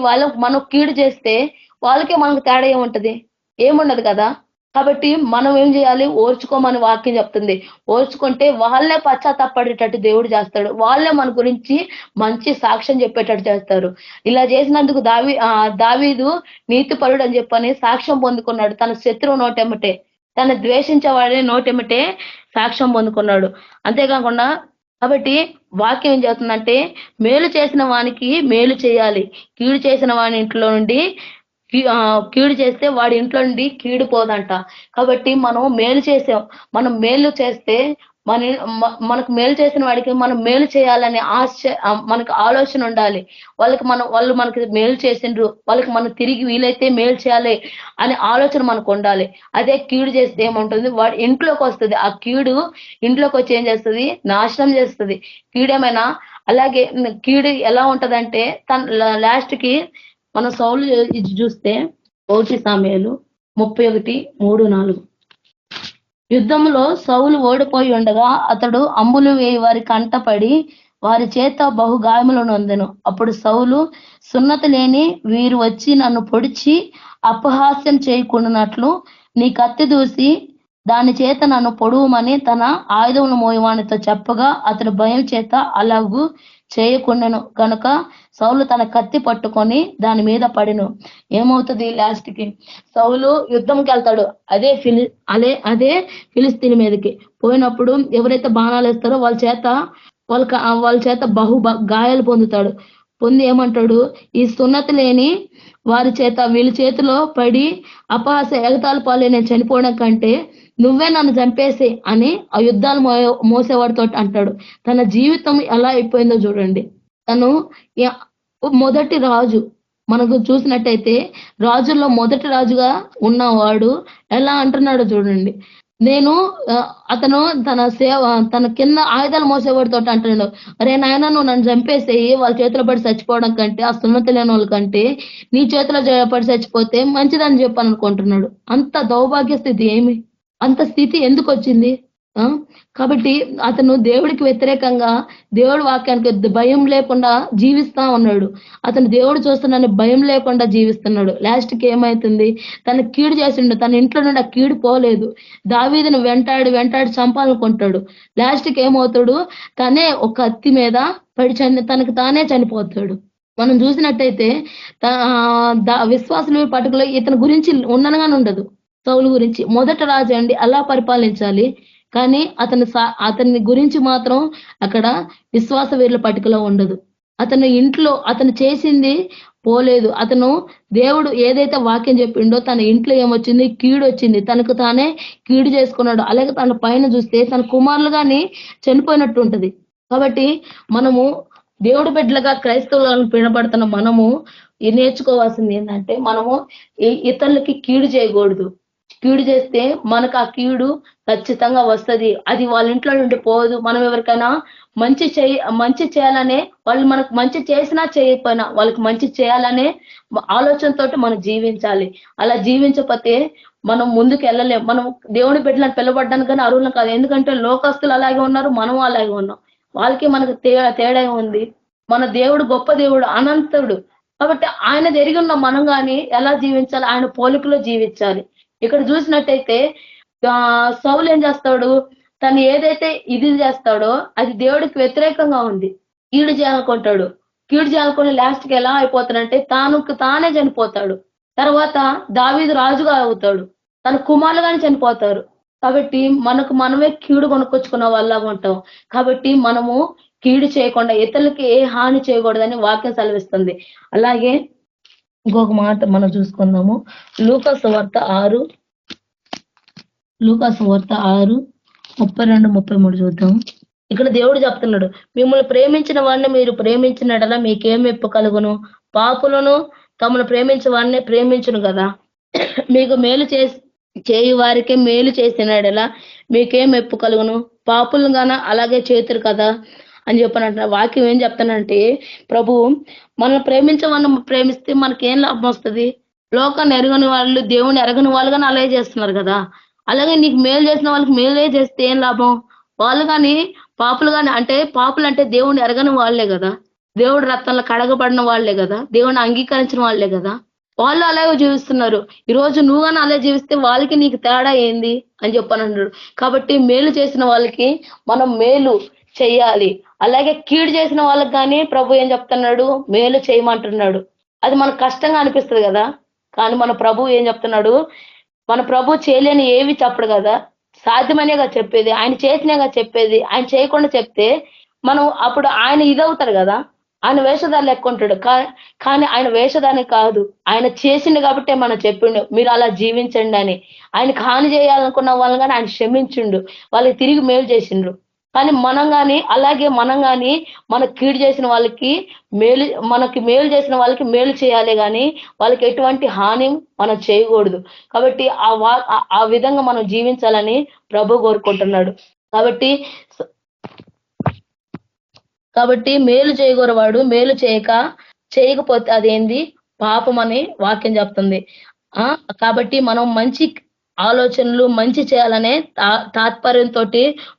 మనం కీడు చేస్తే వాళ్ళకే మనకు తేడా ఏముంటది? ఏముండదు కదా. కాబట్టి మనం ఏం చేయాలి, ఓర్చుకోమని వాక్యం చెప్తుంది. ఓర్చుకుంటే వాళ్ళే పశ్చాత్తాపడేటట్టు దేవుడు చేస్తాడు. వాళ్ళే మన గురించి మంచి సాక్ష్యం చెప్పేటట్టు చేస్తారు. ఇలా చేసినందుకు దావీదు నీతిపరుడు అని చెప్పని సాక్ష్యం పొందుకున్నాడు. తన శత్రువు నోటెమ్మటే, తను ద్వేషించేవాడే నోటెమ్మటే సాక్ష్యం పొందుకున్నాడు. అంతేకాకుండా కాబట్టి వాక్యం ఏం చేస్తుందంటే, మేలు చేసిన వానికి మేలు చేయాలి, కీడు చేసిన వాని ఇంట్లో నుండి కీడు చేస్తే వాడి ఇంట్లో నుండి కీడు పోదంట. కాబట్టి మనం మేలు చేసాం, మనం మేలు చేస్తే మనకు మేలు చేసిన వాడికి మనం మేలు చేయాలనే మనకు ఆలోచన ఉండాలి. వాళ్ళు మనకి మేలు చేసిండ్రు, వాళ్ళకి మనం తిరిగి వీలైతే మేలు చేయాలి అనే ఆలోచన మనకు ఉండాలి. అదే కీడు చేస్తే ఏముంటుంది, వాడి ఇంట్లోకి వస్తుంది. ఆ కీడు ఇంట్లోకి వచ్చి ఏం చేస్తుంది, నాశనం చేస్తుంది. కీడేమైనా అలాగే కీడు ఎలా ఉంటదంటే, లాస్ట్ కి మన సౌలు ఇది చూస్తే 1 సామెయలు 31:3-4 యుద్ధంలో సౌలు ఓడిపోయి ఉండగా అతడు అంబులు వేయి వారి కంటపడి వారి చేత బహు గాయములు నొందెను. అప్పుడు సౌలు, సున్నతి లేని వీరు వచ్చి నన్ను పొడిచి అపహాస్యం చేయకుండానట్లు నీ కత్తి దూసి దాని చేత నన్ను పొడువమని తన ఆయుధములు మోయవానితో చెప్పగా అతడు భయం చేత అలాగూ చేయకుండాను. కనుక సౌలు తన కత్తి పట్టుకొని దాని మీద పడిను. ఏమవుతుంది, లాస్ట్ కి సౌలు యుద్ధంకి వెళ్తాడు. అదే ఫిలిస్తీన్ మీదకి పోయినప్పుడు ఎవరైతే బాణాలు వేస్తారో వాళ్ళ చేత బహు గాయాలు పొందుతాడు. పొంది ఏమంటాడు, ఈ సున్నతి లేని వారి చేత వీళ్ళ చేతిలో పడి అపహాస్య ఎగతాళి పాలే నేను చనిపోవడం కంటే నువ్వే నన్ను చంపేసే అని ఆ యుద్ధాలు మోసేవాడితో అంటాడు. తన జీవితం ఎలా అయిపోయిందో చూడండి. తను మొదటి రాజు, మనకు చూసినట్టయితే రాజుల్లో మొదటి రాజుగా ఉన్నవాడు ఎలా అంటున్నాడో చూడండి. అతను తన కింద ఆయుధాలు మోసేవాడితో అంటున్నాడు, అరే నాయన నువ్వు నన్ను చంపేసేయి, వాళ్ళ చేతిలో పడి చచ్చిపోవడం కంటే, ఆ సున్నతి లేని వాళ్ళ కంటే నీ చేతిలో పడి చచ్చిపోతే మంచిదని చెప్పని అనుకుంటున్నాడు. అంత దౌర్భాగ్య స్థితి, అంత స్థితి ఎందుకు వచ్చింది? కాబట్టి అతను దేవుడికి వ్యతిరేకంగా దేవుడి వాక్యానికి భయం లేకుండా జీవిస్తా ఉన్నాడు. అతను దేవుడు చూస్తున్నాను భయం లేకుండా జీవిస్తున్నాడు. లాస్ట్ కి ఏమైతుంది, తన కీడు చేసిండు, తన ఇంట్లో నుండి ఆ కీడు పోలేదు. దావీదును వెంటాడి చంపాలనుకుంటాడు. లాస్ట్ కి ఏమవుతాడు, తనే ఒక కత్తి మీద పడి తనకు తానే చనిపోతాడు. మనం చూసినట్టయితే విశ్వాసుల పట్టుకులో ఇతని గురించి ఉండనగానే ఉండదు. సౌలు గురించి మొదట రాజు అండి అలా పరిపాలించాలి, కానీ అతని గురించి మాత్రం అక్కడ విశ్వాస వీరుల పట్టికలో ఉండదు. అతను ఇంట్లో అతను చేసింది పోలేదు. అతను దేవుడు ఏదైతే వాక్యం చెప్పిండో తన ఇంట్లో ఏమొచ్చింది, కీడు వచ్చింది. తనకు తానే కీడు చేసుకున్నాడు. అలాగే తన పైన చూస్తే తన కుమారులు కానీ చనిపోయినట్టు ఉంటది. కాబట్టి మనము దేవుడి బిడ్డలుగా క్రైస్తవులను పినబడుతున్న మనము నేర్చుకోవాల్సింది ఏంటంటే, మనము ఇతరులకి కీడు చేయకూడదు. కీడు చేస్తే మనకు ఆ కీడు ఖచ్చితంగా వస్తుంది. అది వాళ్ళ ఇంట్లో నుండి పోదు. మనం ఎవరికైనా మంచి చేయాలనే, వాళ్ళు మనకు మంచి చేసినా చేయకపోయినా వాళ్ళకి మంచి చేయాలనే ఆలోచనతో మనం జీవించాలి. అలా జీవించకపోతే మనం ముందుకు వెళ్ళలేం. మనం దేవుని బిడ్డలను పిలవడానికి కానీ అర్హులం కాదు. ఎందుకంటే లోకస్తులు అలాగే ఉన్నారు, మనం అలాగే ఉన్నాం. వాళ్ళకి మనకు తేడా ఉంది. మన దేవుడు గొప్ప దేవుడు, అనంతుడు. కాబట్టి ఆయన జరిగి ఉన్న మనం కానీ ఎలా జీవించాలి? ఆయన పోలికలో జీవించాలి. ఇక్కడ చూసినట్టయితే సౌలు ఏం చేస్తాడు? తను ఏదైతే ఇది చేస్తాడో అది దేవుడికి వ్యతిరేకంగా ఉంది. కీడు చేయాలనుకుంటాడు. కీడు చేయాలనుకుని లాస్ట్కి ఎలా అయిపోతాడంటే తానే చనిపోతాడు. తర్వాత దావీదు రాజుగా అవుతాడు. తన కుమారులుగానే చనిపోతారు. కాబట్టి మనమే కీడు కొనుక్కొచ్చుకున్న వాళ్ళగా ఉంటాం. కాబట్టి మనము కీడు చేయకుండా ఇతరులకి ఏ హాని చేయకూడదని వాక్యం సెలవిస్తుంది. అలాగే ఇంకొక మాట మనం చూసుకుందాము. లూకాసు వార్త 6:32-33 చూద్దాం. ఇక్కడ దేవుడు చెప్తున్నాడు, మిమ్మల్ని ప్రేమించిన వాడిని మీరు ప్రేమించినట్లా మీకేం మెప్పు కలుగును? పాపులను తమను ప్రేమించే వాడిని ప్రేమించును కదా. మీకు మేలు చేయు వారికి మేలు చేసినడలా మీకేం మెప్పు కలుగును? పాపులు గాన అలాగే చేతురు కదా అని చెప్పనంట. వాక్యం ఏం చెప్తానంటే, ప్రభు మనం ప్రేమించే వాళ్ళని ప్రేమిస్తే మనకేం లాభం వస్తుంది? లోకాన్ని ఎరగని వాళ్ళు, దేవుని ఎరగని వాళ్ళు కానీ అలాగే చేస్తున్నారు కదా. అలాగే నీకు మేలు చేసిన వాళ్ళకి మేలే చేస్తే ఏం లాభం? వాళ్ళు కానీ పాపులు కానీ, అంటే పాపులు అంటే దేవుని ఎరగని వాళ్లే కదా, దేవుడు రక్తంలో కడగబడిన వాళ్లే కదా, దేవుని అంగీకరించిన వాళ్లే కదా. వాళ్ళు అలాగే జీవిస్తున్నారు. ఈ రోజు నువ్వు కానీ అలా జీవిస్తే వాళ్ళకి నీకు తేడా ఏంది అని చెప్పనన్నాడు. కాబట్టి మేలు చేసిన వాళ్ళకి మనం మేలు చెయ్యాలి. అలాగే కీడు చేసిన వాళ్ళకి కానీ ప్రభు ఏం చెప్తున్నాడు? మేలు చేయమంటున్నాడు. అది మనకు కష్టంగా అనిపిస్తుంది కదా, కానీ మన ప్రభు ఏం చెప్తున్నాడు? మన ప్రభు చేయలేని ఏవి చెప్పడు కదా, సాధ్యమనేగా చెప్పేది, ఆయన చేసినేగా చెప్పేది. ఆయన చేయకుండా చెప్తే మనం అప్పుడు ఆయన ఇదవుతారు కదా, ఆయన వేషధారి లెక్కుంటాడు. కానీ ఆయన వేషధాని కాదు, ఆయన చేసిండు కాబట్టే మనం చెప్పిండు మీరు అలా జీవించండి అని. ఆయనకు హాని చేయాలనుకున్న వాళ్ళని కానీ ఆయన క్షమించిండు, వాళ్ళకి తిరిగి మేలు చేసిండ్రు. కానీ మనం కానీ అలాగే మనకు కీడు చేసిన వాళ్ళకి మనకి మేలు చేసిన వాళ్ళకి మేలు చేయాలి, కానీ వాళ్ళకి ఎటువంటి హాని మనం చేయకూడదు. కాబట్టి ఆ విధంగా మనం జీవించాలని ప్రభు కోరుకుంటున్నాడు. కాబట్టి మేలు చేయగోరవాడు మేలు చేయకపోతే అదేంది? పాపం అని వాక్యం చెప్తుంది. కాబట్టి మనం మంచి ఆలోచనలు మంచి చేయాలనే తాత్పర్యంతో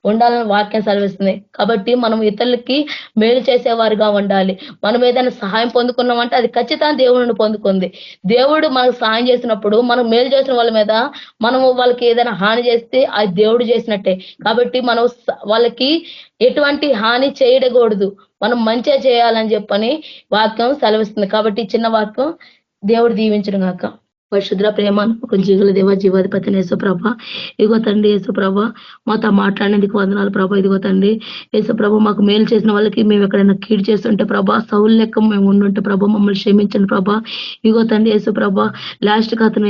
ఉండాలని వాక్యం సెలవిస్తుంది. కాబట్టి మనం ఇతరులకి మేలు చేసేవారుగా ఉండాలి. మనం ఏదైనా సహాయం పొందుకున్నామంటే అది ఖచ్చితంగా దేవుడిని పొందుకుంది. దేవుడు మనకు సహాయం చేసినప్పుడు మనం మేలు చేసిన వాళ్ళ మీద మనము వాళ్ళకి ఏదైనా హాని చేస్తే అది దేవుడు చేసినట్టే. కాబట్టి మనం వాళ్ళకి ఎటువంటి హాని చేయకూడదు, మనం మంచిగా చేయాలని చెప్పని వాక్యం సెలవిస్తుంది. కాబట్టి చిన్న వాక్యం దేవుడు దీవించను గాక. పరిశుద్ర ప్రేమ ఒక జీవుల దేవ జీవాధిపతిని యేసుప్రభ, ఇదిగో తండ్రి యేసుప్రభ మాతో మాట్లాడినందుకు వందనాలు ప్రభ. ఇదిగో తండ్రి యేసుప్రభ మాకు మేలు చేసిన వాళ్ళకి మేము ఎక్కడైనా కీడు చేస్తుంటే ప్రభా, సౌలు లెక్క మేము ఉండుంటే ప్రభ మమ్మల్ని క్షమించండి ప్రభ. ఇదిగో తండ్రి యేసుప్రభ లాస్ట్కి అతను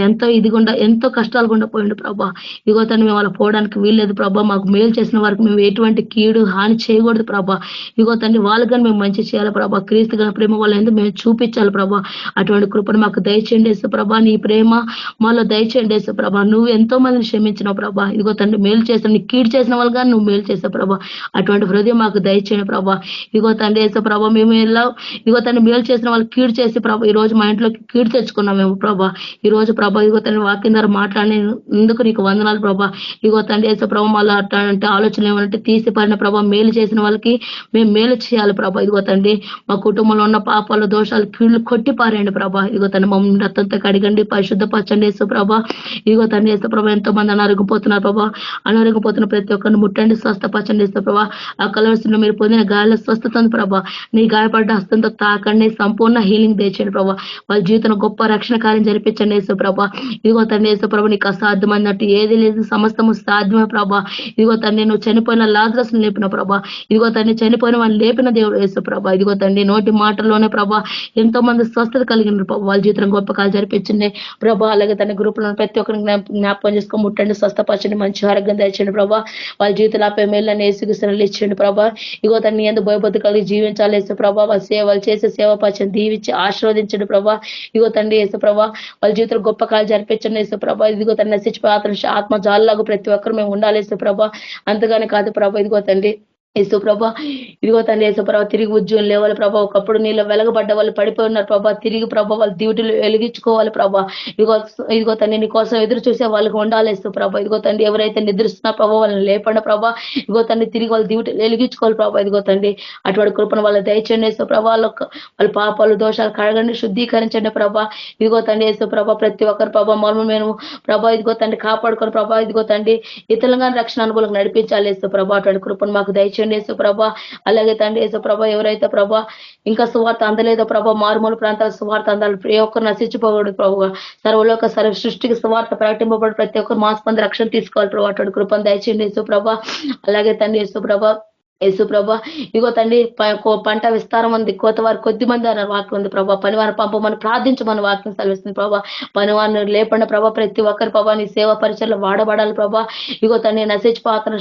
ఎంతో కష్టాలు గుండా పోయిండు ప్రభ. ఇదిగో తండ్రి మేము అలా పోవడానికి వీల్లేదు ప్రభ. మాకు మేలు చేసిన వారికి మేము ఎటువంటి కీడు హాని చేయకూడదు ప్రభ. ఇదిగో తండ్రి వాళ్ళకి కానీ మేము మంచి చేయాలి ప్రభ. క్రీస్తు గారి ప్రేమ వాళ్ళ ఎందుకు మేము చూపించాలి ప్రభ. అటువంటి కృపను మాకు దయచేయండి యేసుప్రభ. నీ ప్రేమ మాలో దయచేయండి యేసుప్రభ. నువ్వు ఎంతో మందిని క్షమించినావు ప్రభా. ఇదిగో తండ్రి మేలు చేసిన, నీ కీడు చేసిన వాళ్ళు కానీ నువ్వు మేలు చేసావు ప్రభా. అటువంటి హృదయం మాకు దయచేయండి ప్రభా. ఇదిగో తండ్రి యేసుప్రభ మేము ఇదిగో తండ్రి మేలు చేసిన వాళ్ళు కీడు చేసి ప్రభా ఈ రోజు మా ఇంట్లోకి కీడు తెచ్చుకున్నాం మేము ప్రభా. ఈ రోజు ప్రభా ఇదిగో తండ్రి వాక్యం ద్వారా మాట్లాడినందుకు నీకు వందనాలు ప్రభా. ఇదిగో తండ్రి యేసుప్రభ మళ్ళీ అట్లాంటి ఆలోచన ఏమంటే తీసి పడిన ప్రభా, మేలు చేసిన వాళ్ళకి మేము మేలు చేయాలి ప్రభా. ఇదిగో తండ్రి మా కుటుంబంలో ఉన్న పాపాలు దోషాలు కీళ్లు కొట్టి పారేయండి ప్రభా. ఇదిగో తండ్రి మమ్మల్ని రక్తంతో కడిగండి, పరిశుద్ధపరచండి యేసుప్రభ. ఇదిగో తండ్రి యేసుప్రభ ఎంతో మంది అనారోగ్యపోతున్నారు ప్రభా. అనారోగ్యపోతున్న ప్రతి ఒక్కరిని ముట్టండి, స్వస్థపరచండి యేసుప్రభ. ఆ కలవరిలో మీరు పొందిన గాయాల స్వస్థత ఉంది ప్రభా. నీ గాయపడ్డ హస్తంతో తాకండి, సంపూర్ణ హీలింగ్ తెచ్చండి ప్రభా. వాళ్ళ జీవితంలో గొప్ప రక్షణ కార్యం జరిపించండి యేసుప్రభ. ఇదిగో తండ్రి యేసుప్రభ నీకు అసాధ్యమైనట్టు ఏది లేదు, సమస్తము సాధ్యమే ప్రభా. ఇదిగో తండ్రి నువ్వు చనిపోయిన లాజరస్ను లేపిన ప్రభా. ఇదిగో తండ్రి చనిపోయిన వాళ్ళు లేపిన దేవుడు యేసుప్రభ. ఇదిగో తండ్రి నోటి మాటల్లోనే ప్రభా ఎంతో మంది స్వస్థత కలిగిన ప్రభా. వాళ్ళ జీవితం గొప్ప కాలు జరిపించండి ప్రభా. అలాగే తన గ్రూపులను ప్రతి ఒక్కరిని జ్ఞాపకం చేసుకొని ముట్టండి, స్వస్థపరచండి, మంచి ఆరోగ్యం తెచ్చండి ప్రభా. వాళ్ళ జీవితాలపై మేళ్ళని ఏసుగుసనలు ఇచ్చండి ప్రభా. ఇగో తన్ని ఎందుకు భయబద్ధ కలిగి జీవించాలి యేసు ప్రభా. వాళ్ళ సేవలు చేసే సేవ పచ్చని దీవించి ఆశీర్వదించండి ప్రభా. ఇగో తండ్రి యేసు ప్రభా వాళ్ళ జీవితంలో గొప్ప కాలు జరిపించండి యేసు ప్రభా. ఇదిగో తను నశించిపోయి ఆత్మ జాలలాగా ప్రతి ఒక్కరు మేము ఉండాలి యేసు ప్రభా. అంతగానే కాదు ప్రభా. ఇదిగో తండ్రి యేసు ప్రభా, ఇదిగో తండ్రి యేసు ప్రభా, తిరిగి ఉద్యోగం లేవాలి ప్రభా. ఒకప్పుడు నీళ్ళు వెలగబడ్డ వాళ్ళు పడిపోయి ఉన్నారు ప్రభా, తిరిగి ప్రభా వాళ్ళు డ్యూటీలు వెలిగించుకోవాలి ప్రభా. ఇదిగో తండ్రి నీ కోసం ఎదురు చూసే వాళ్ళకి ఉండాలి యేసు ప్రభా. ఇదిగో తండ్రి ఎవరైతే నిద్రిస్తున్నా ప్రభా వాళ్ళని లేపండి ప్రభా. ఇదిగో తండ్రి తిరిగి వాళ్ళు డ్యూటీలు వెలిగించుకోవాలి ప్రభా. ఇదిగో తండ్రి అటువంటి కృపను వాళ్ళ దయచేయండి యేసు ప్రభా. వాళ్ళ పాపాలు దోషాలు కడగండి, శుద్ధీకరించండి ప్రభా. ఇదిగో తండ్రి యేసు ప్రభా, ప్రతి ఒక్కరు ప్రభా మనం మేము ప్రభా ఇదిగో తండ్రి కాపాడుకోండి ప్రభా. ఇదిగో తండ్రి ఇతరులుగా రక్షణ అనుభవం నడిపించాలి యేసు ప్రభా. అటువంటి కృపను మాకు దయచేయండి యేసు ప్రభా. అలాగే తండ్రి యేసు ప్రభా, ఎవరైతే ప్రభా ఇంకా సువార్త అందలేదో ప్రభా, మారుమూల ప్రాంతాల సువార్త అందాలి, ఏ ఒక్కరు నశించిపోకూడదు ప్రభు. సర్వలోక సర్వ సృష్టికి సువార్త ప్రకటింపబడి ప్రతి ఒక్కరు మాస్పంది రక్షణ తీసుకోవాలి ప్రభా. అటువంటి కృపను దయచేయండి యేసు ప్రభా. అలాగే తండ్రి యేసు ప్రభా, యేసు ప్రభా, ఇగో తండ్రి పంట విస్తారం ఉంది, కోత వారు కొద్ది మంది అన్న వాక్యం ఉంది ప్రభా. పనివారిని పంపమని ప్రార్థించమని వాక్యం సెలవిస్తుంది ప్రభా. పనివారిని లేపండి ప్రభా. ప్రతి ఒక్కరి ప్రభా నీ సేవా పరిచయలో వాడబడాలి ప్రభా. ఇగో తండ్రి నశించిపోతున్న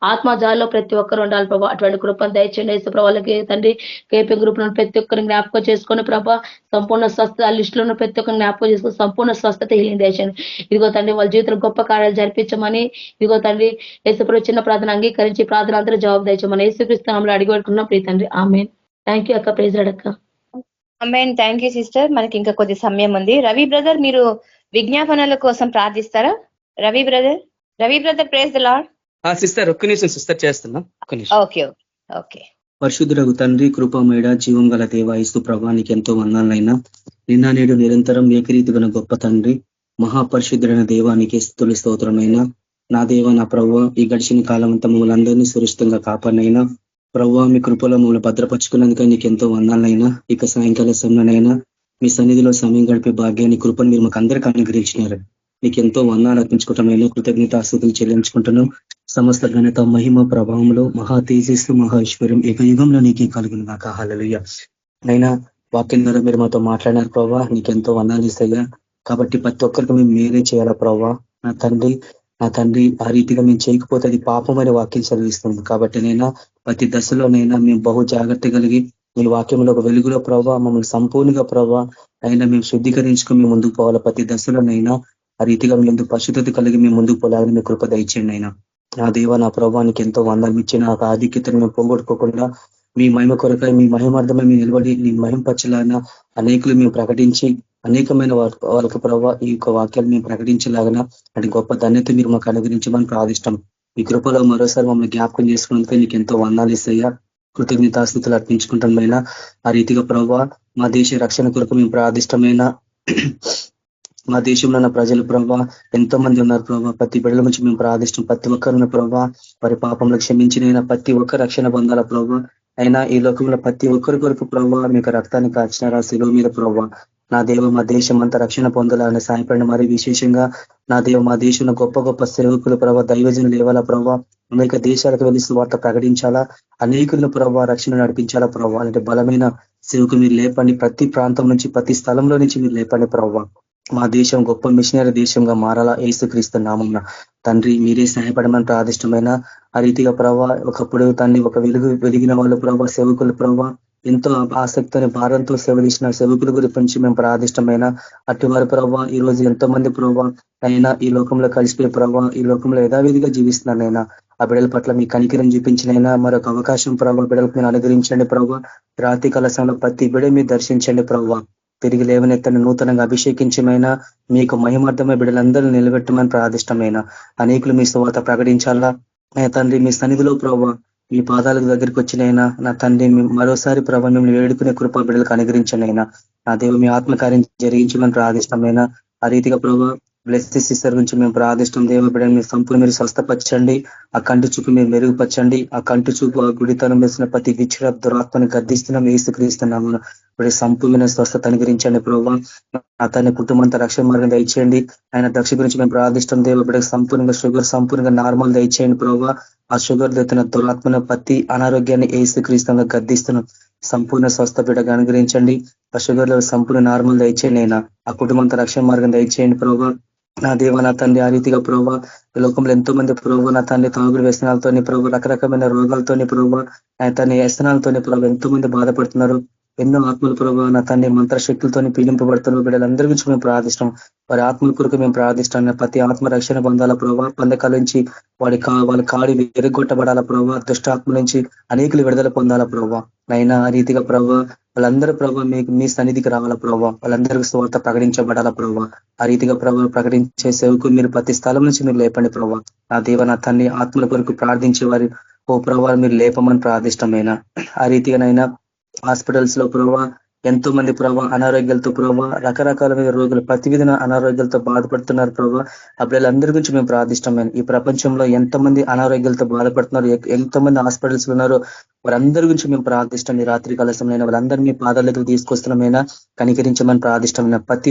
ఆత్మజాల్లో ప్రతి ఒక్కరు ఉండాలి ప్రభా. అటువంటి కృపను దయచేయండి యేసు ప్రభా. వాళ్ళకి తండ్రి కేపీ గ్రూప్ లో ప్రతి ఒక్కరిని జ్ఞాపకం చేసుకుని ప్రభా, సంపూర్ణ స్వస్థత ఆ లిస్ట్ లో ప్రతి ఒక్కరిని జ్ఞాపకం చేసుకుని సంపూర్ణ స్వస్థత హీలింగ్ దయచేయండి. ఇదిగో తండ్రి వాళ్ళ జీవితంలో గొప్ప కార్యాలు జరిపించమని ఇదిగో తండ్రి యేసు ప్రభు చిన్న ప్రార్థన అంగీకరించి ప్రార్థన అందరూ జవాబు దయచేయమని మన యేసుక్రీస్తు నామములో అడిగి పెట్టుకున్నాం ప్రియ తండ్రి. ఆమేన్. థ్యాంక్ యూ అక్క. ప్రైజ్ లార్డ్ అక్క. ఆమేన్. Thank you sister. మనకి ఇంకా కొద్ది సమయం ఉంది. రవి బ్రదర్ మీరు విజ్ఞాపనల కోసం ప్రార్థిస్తారా? Ravi brother praise the Lord. Sister ఒక్క నిమిషం సిస్టర్ చేస్తున్నా. ఒక్క నిమిషం. Okay okay. పరిశుద్ధులకు తండ్రి, కృపమేడ, జీవం గల దేవ యేసు ప్రభా, నీకు ఎంతో వందనాలైనా. నిన్న నేడు నిరంతరం ఏకరీతిగా గొప్ప తండ్రి, మహాపరిశుద్ధుడైన దేవానికి స్తుతులు స్తోత్రమైన నా దేవ, నా ప్రభువా, ఈ గడిచిన కాలం అంతా మమ్మల్ని అందరినీ సురక్షితంగా కాపాడినైనా ప్రభువా, మీ కృపలో మమ్మల్ని భద్రపరుచుకున్నందుక నీకు ఎంతో వందనాలైనా. ఇక సాయంకాల సమయంలోనైనా మీ సన్నిధిలో సమయం గడిపే భాగ్యాన్ని, కృపను మీరు మాకు అందరికీ అనుగ్రహించినారు. నీకు ఎంతో వందనాలు అర్పించుకుంటామైనా, కృతజ్ఞతాస్తుతులు చెల్లించుకుంటున్నాం. సమస్త ఘనత, మహిమ, ప్రభావంలో మహా తేజస్సు, మహా ఐశ్వర్యం ఏక యుగంలో నీకే కలుగును గాక. హల్లెలూయా. అయినా వాక్యం ద్వారా మీరు మాతో మాట్లాడినారు ప్రభావ, నీకెంతో వందనాలు ఇస్తాయా. కాబట్టి ప్రతి ఒక్కరికి మేము మేలే చేయాలా ప్రభావ. నా తండ్రి ఆ రీతిగా మేము చేయకపోతే అది పాపమైన వాక్యం చదివిస్తుంది. కాబట్టి నైనా ప్రతి దశలోనైనా మేము బహు జాగ్రత్త కలిగి మీ వాక్యంలో ఒక వెలుగులో ప్రభావ మమ్మల్ని సంపూర్ణంగా ప్రభావ అయినా మేము శుద్ధీకరించుకుని మేము ముందుకు పోవాలా. ప్రతి దశలోనైనా ఆ రీతిగా మేము పరిశుద్ధత కలిగి మేము ముందుకు పోలాలని మీ కృప దయచేయండి. అయినా నా దేవ, నా ప్రభావానికి ఎంతో వందలు ఇచ్చిన ఆ ఆధిక్యతను మేము పోగొట్టుకోకుండా మీ మహిమ కొరకై, మీ మహిమార్థమై మేము నిలబడి నీ మహింపచ్చలాగిన అనేకులు మేము ప్రకటించి అనేకమైన వాళ్ళకి ప్రభావ ఈ యొక్క వాక్యాలు మేము ప్రకటించలాగిన అది గొప్ప ధన్యత మీరు మాకు అనుగ్రహించమని ప్రార్థిష్టం. ఈ కృపలో మరోసారి మమ్మల్ని జ్ఞాపకం చేసుకున్నందుకే నీకు ఎంతో వందనాలు ఇస్తాయా. కృతజ్ఞతాస్తుతులు అర్పించుకుంటామైనా ఆ రీతిగా ప్రభావ మా దేశ రక్షణ కొరకు మేము ప్రార్థిష్టమైన మా దేశంలో ఉన్న ప్రజలు ప్రభావ ఎంతో మంది ఉన్నారు ప్రభావ. ప్రతి బిడ్డల నుంచి మేము ప్రార్థిష్టం. ప్రతి ఒక్కరున్న ప్రభావ వారి పాపంలో క్షమించిన ప్రతి ఒక్క రక్షణ పొందాల ప్రభావ. అయినా ఈ లోకంలో ప్రతి ఒక్కరి కొరకు ప్రభావ మీకు రక్తాన్ని కాచినారా శిలువ మీద ప్రభావ. నా దేవ, మా దేశం అంతా రక్షణ పొందాలని సాయపడిన, మరి విశేషంగా నా దేవ మా దేశంలో గొప్ప గొప్ప సేవకులు ప్రభావ, దైవజనులు లేవాలా ప్రభావ. అనేక దేశాలకు వెళ్ళి వార్త ప్రకటించాలా, అనేకులను ప్రభావ రక్షణ నడిపించాలా ప్రభావ. అంటే బలమైన సేవకు మీరు లేపండి. ప్రతి ప్రాంతం నుంచి ప్రతి స్థలంలో నుంచి మీరు లేపండి ప్రభావ. మా దేశం గొప్ప మిషనరీ దేశంగా మారాలా యేసుక్రీస్తు నామమున తండ్రి మీరే సహాయపడమని ప్రాదిష్టమైన. ఆ రీతిగా ప్రభావ ఒకప్పుడు తండ్రి ఒక వెలిగిన వాళ్ళు ప్రభావ, సేవకులు ప్రభావ ఎంతో ఆసక్తిని భారంతో సేవలిసిన సేవకుల గురించి మేము ప్రాదిష్టమైన అటువారి ప్రభావ ఈ రోజు ఎంతో మంది ప్రభావ అయినా ఈ లోకంలో కలిసిపోయే ప్రభావ, ఈ లోకంలో యథావిధిగా జీవిస్తున్నానైనా ఆ బిడ్డల పట్ల మీ కనికరం చూపించినైనా మరొక అవకాశం ప్రభావ బిడ్డలకు మీరు అనుగ్రహించండి ప్రభావ. రాత్రి కలసంలో ప్రతి బిడ్డ మీరు దర్శించండి ప్రభావ. తిరిగి లేవనెత్తని నూతనంగా అభిషేకించమైనా మీకు మహిమార్థమై బిడ్డలందరూ నిలబెట్టమని ప్రాదిష్టమైన. అనేకులు మీ సువార్త ప్రకటించాలా తండ్రి. మీ సన్నిధిలో ప్రభావ మీ పాదాలకు దగ్గరికి వచ్చినైనా నా తండ్రి మరోసారి ప్రభావ మిమ్మల్ని వేడుకునే కృప బిడ్డలకు అనుగ్రహించనైనా. నా దేవ మీ ఆత్మకార్యం జరిగించమని ప్రాదిష్టమైన. ఆ రీతిగా ప్రభావ బ్లెస్సెస్ సిస్టర్ గురించి మేము ప్రార్థిష్టం. దేవ బిడ్డని మీరు సంపూర్ణ మీరు స్వస్థపరచండి. ఆ కంటి చూపు మీరు మెరుగుపరచండి. ఆ కంటి చూపు ఆ గుడితనం వేసిన ప్రతి విచ్చుడ దురాత్మని గద్దిస్తున్నాం, ఏసుక్రీస్తున్నాము. ఇప్పుడు సంపూర్ణ స్వస్థత అనుగ్రహించండి ప్రభావ. అతని కుటుంబంతో రక్షణ మార్గం దయచేయండి. ఆయన దక్ష గురించి మేము ప్రార్థిష్టం. దేవ బిడ్డకు సంపూర్ణంగా షుగర్ సంపూర్ణంగా నార్మల్ దయచేయండి ప్రభావ. ఆ షుగర్ తెస్తున్న దురాత్మన ప్రతి అనారోగ్యాన్ని ఏసుక్రీస్తంగా గద్దిస్తున్నాం. సంపూర్ణ స్వస్థ బిడ్డగా అనుగ్రహించండి. ఆ షుగర్ లో సంపూర్ణ నార్మల్ దయచేయండి. అయినా ఆ కుటుంబంతో రక్షణ మార్గం దయచేయండి ప్రభావ. నా దేవ నా తండ్రి ఆ రీతిగా ప్రభావ ఈ లోకంలో ఎంతో మంది ప్రభావ నా తండ్రి తాగుడు వ్యసనాలతోని ప్రభావ రకరకమైన రోగాలతోని ప్రభావ తన వ్యసనాలతోని ప్రభావ ఎంతో మంది బాధపడుతున్నారు. ఎన్నో ఆత్మల ప్రభావ నా తండ్రి మంత్రశక్తులతో పీడింపబడుతున్న బిడ్డలందరి గురించి మేము ప్రార్థిస్తాం. వారి ఆత్మల కొరకు మేము ప్రార్థిస్తాం. ప్రతి ఆత్మ రక్షణ పొందాల ప్రభావ, బంధకాల నుంచి వాళ్ళ కాడి విరగొట్టబడాల ప్రభావ, దుష్టాత్మ నుంచి అనేకులు విడుదల పొందాల ప్రభావ. నైనా ఆ రీతిగా ప్రభావ వాళ్ళందరూ ప్రభావ మీకు మీ సన్నిధికి రావాల ప్రభావ, వాళ్ళందరికీ స్వార్థ ప్రకటించబడాల ప్రభావ. ఆ రీతిగా ప్రభావ ప్రకటించే సేవకు మీరు ప్రతి స్థలం నుంచి మీరు లేపండి ప్రభావ. నా దేవ నా తండ్రి ఆత్మల కొరకు ప్రార్థించే వారి ఓ ప్రభావ మీరు లేపమని ప్రార్థిష్టమైనా. ఆ రీతిగానైనా హాస్పిటల్స్ లో ప్రభావ ఎంతో మంది ప్రభావ అనారోగ్యాలతో ప్రభావ రకరకాలమైన రోగులు ప్రతివిధన అనారోగ్యాలతో బాధపడుతున్నారు ప్రభావ. ఆ బిడ్డలందరి గురించి మేము ప్రార్థిష్టమైన. ఈ ప్రపంచంలో ఎంతమంది అనారోగ్యాలతో బాధపడుతున్నారు, ఎంతమంది హాస్పిటల్స్ ఉన్నారో వారందరి గురించి మేము ప్రార్థిష్టం. ఈ రాత్రి కాలశంలో వాళ్ళందరూ మీ పాదాలకు తీసుకొస్తున్నామైనా కనికరించమని ప్రార్థిష్టమైన.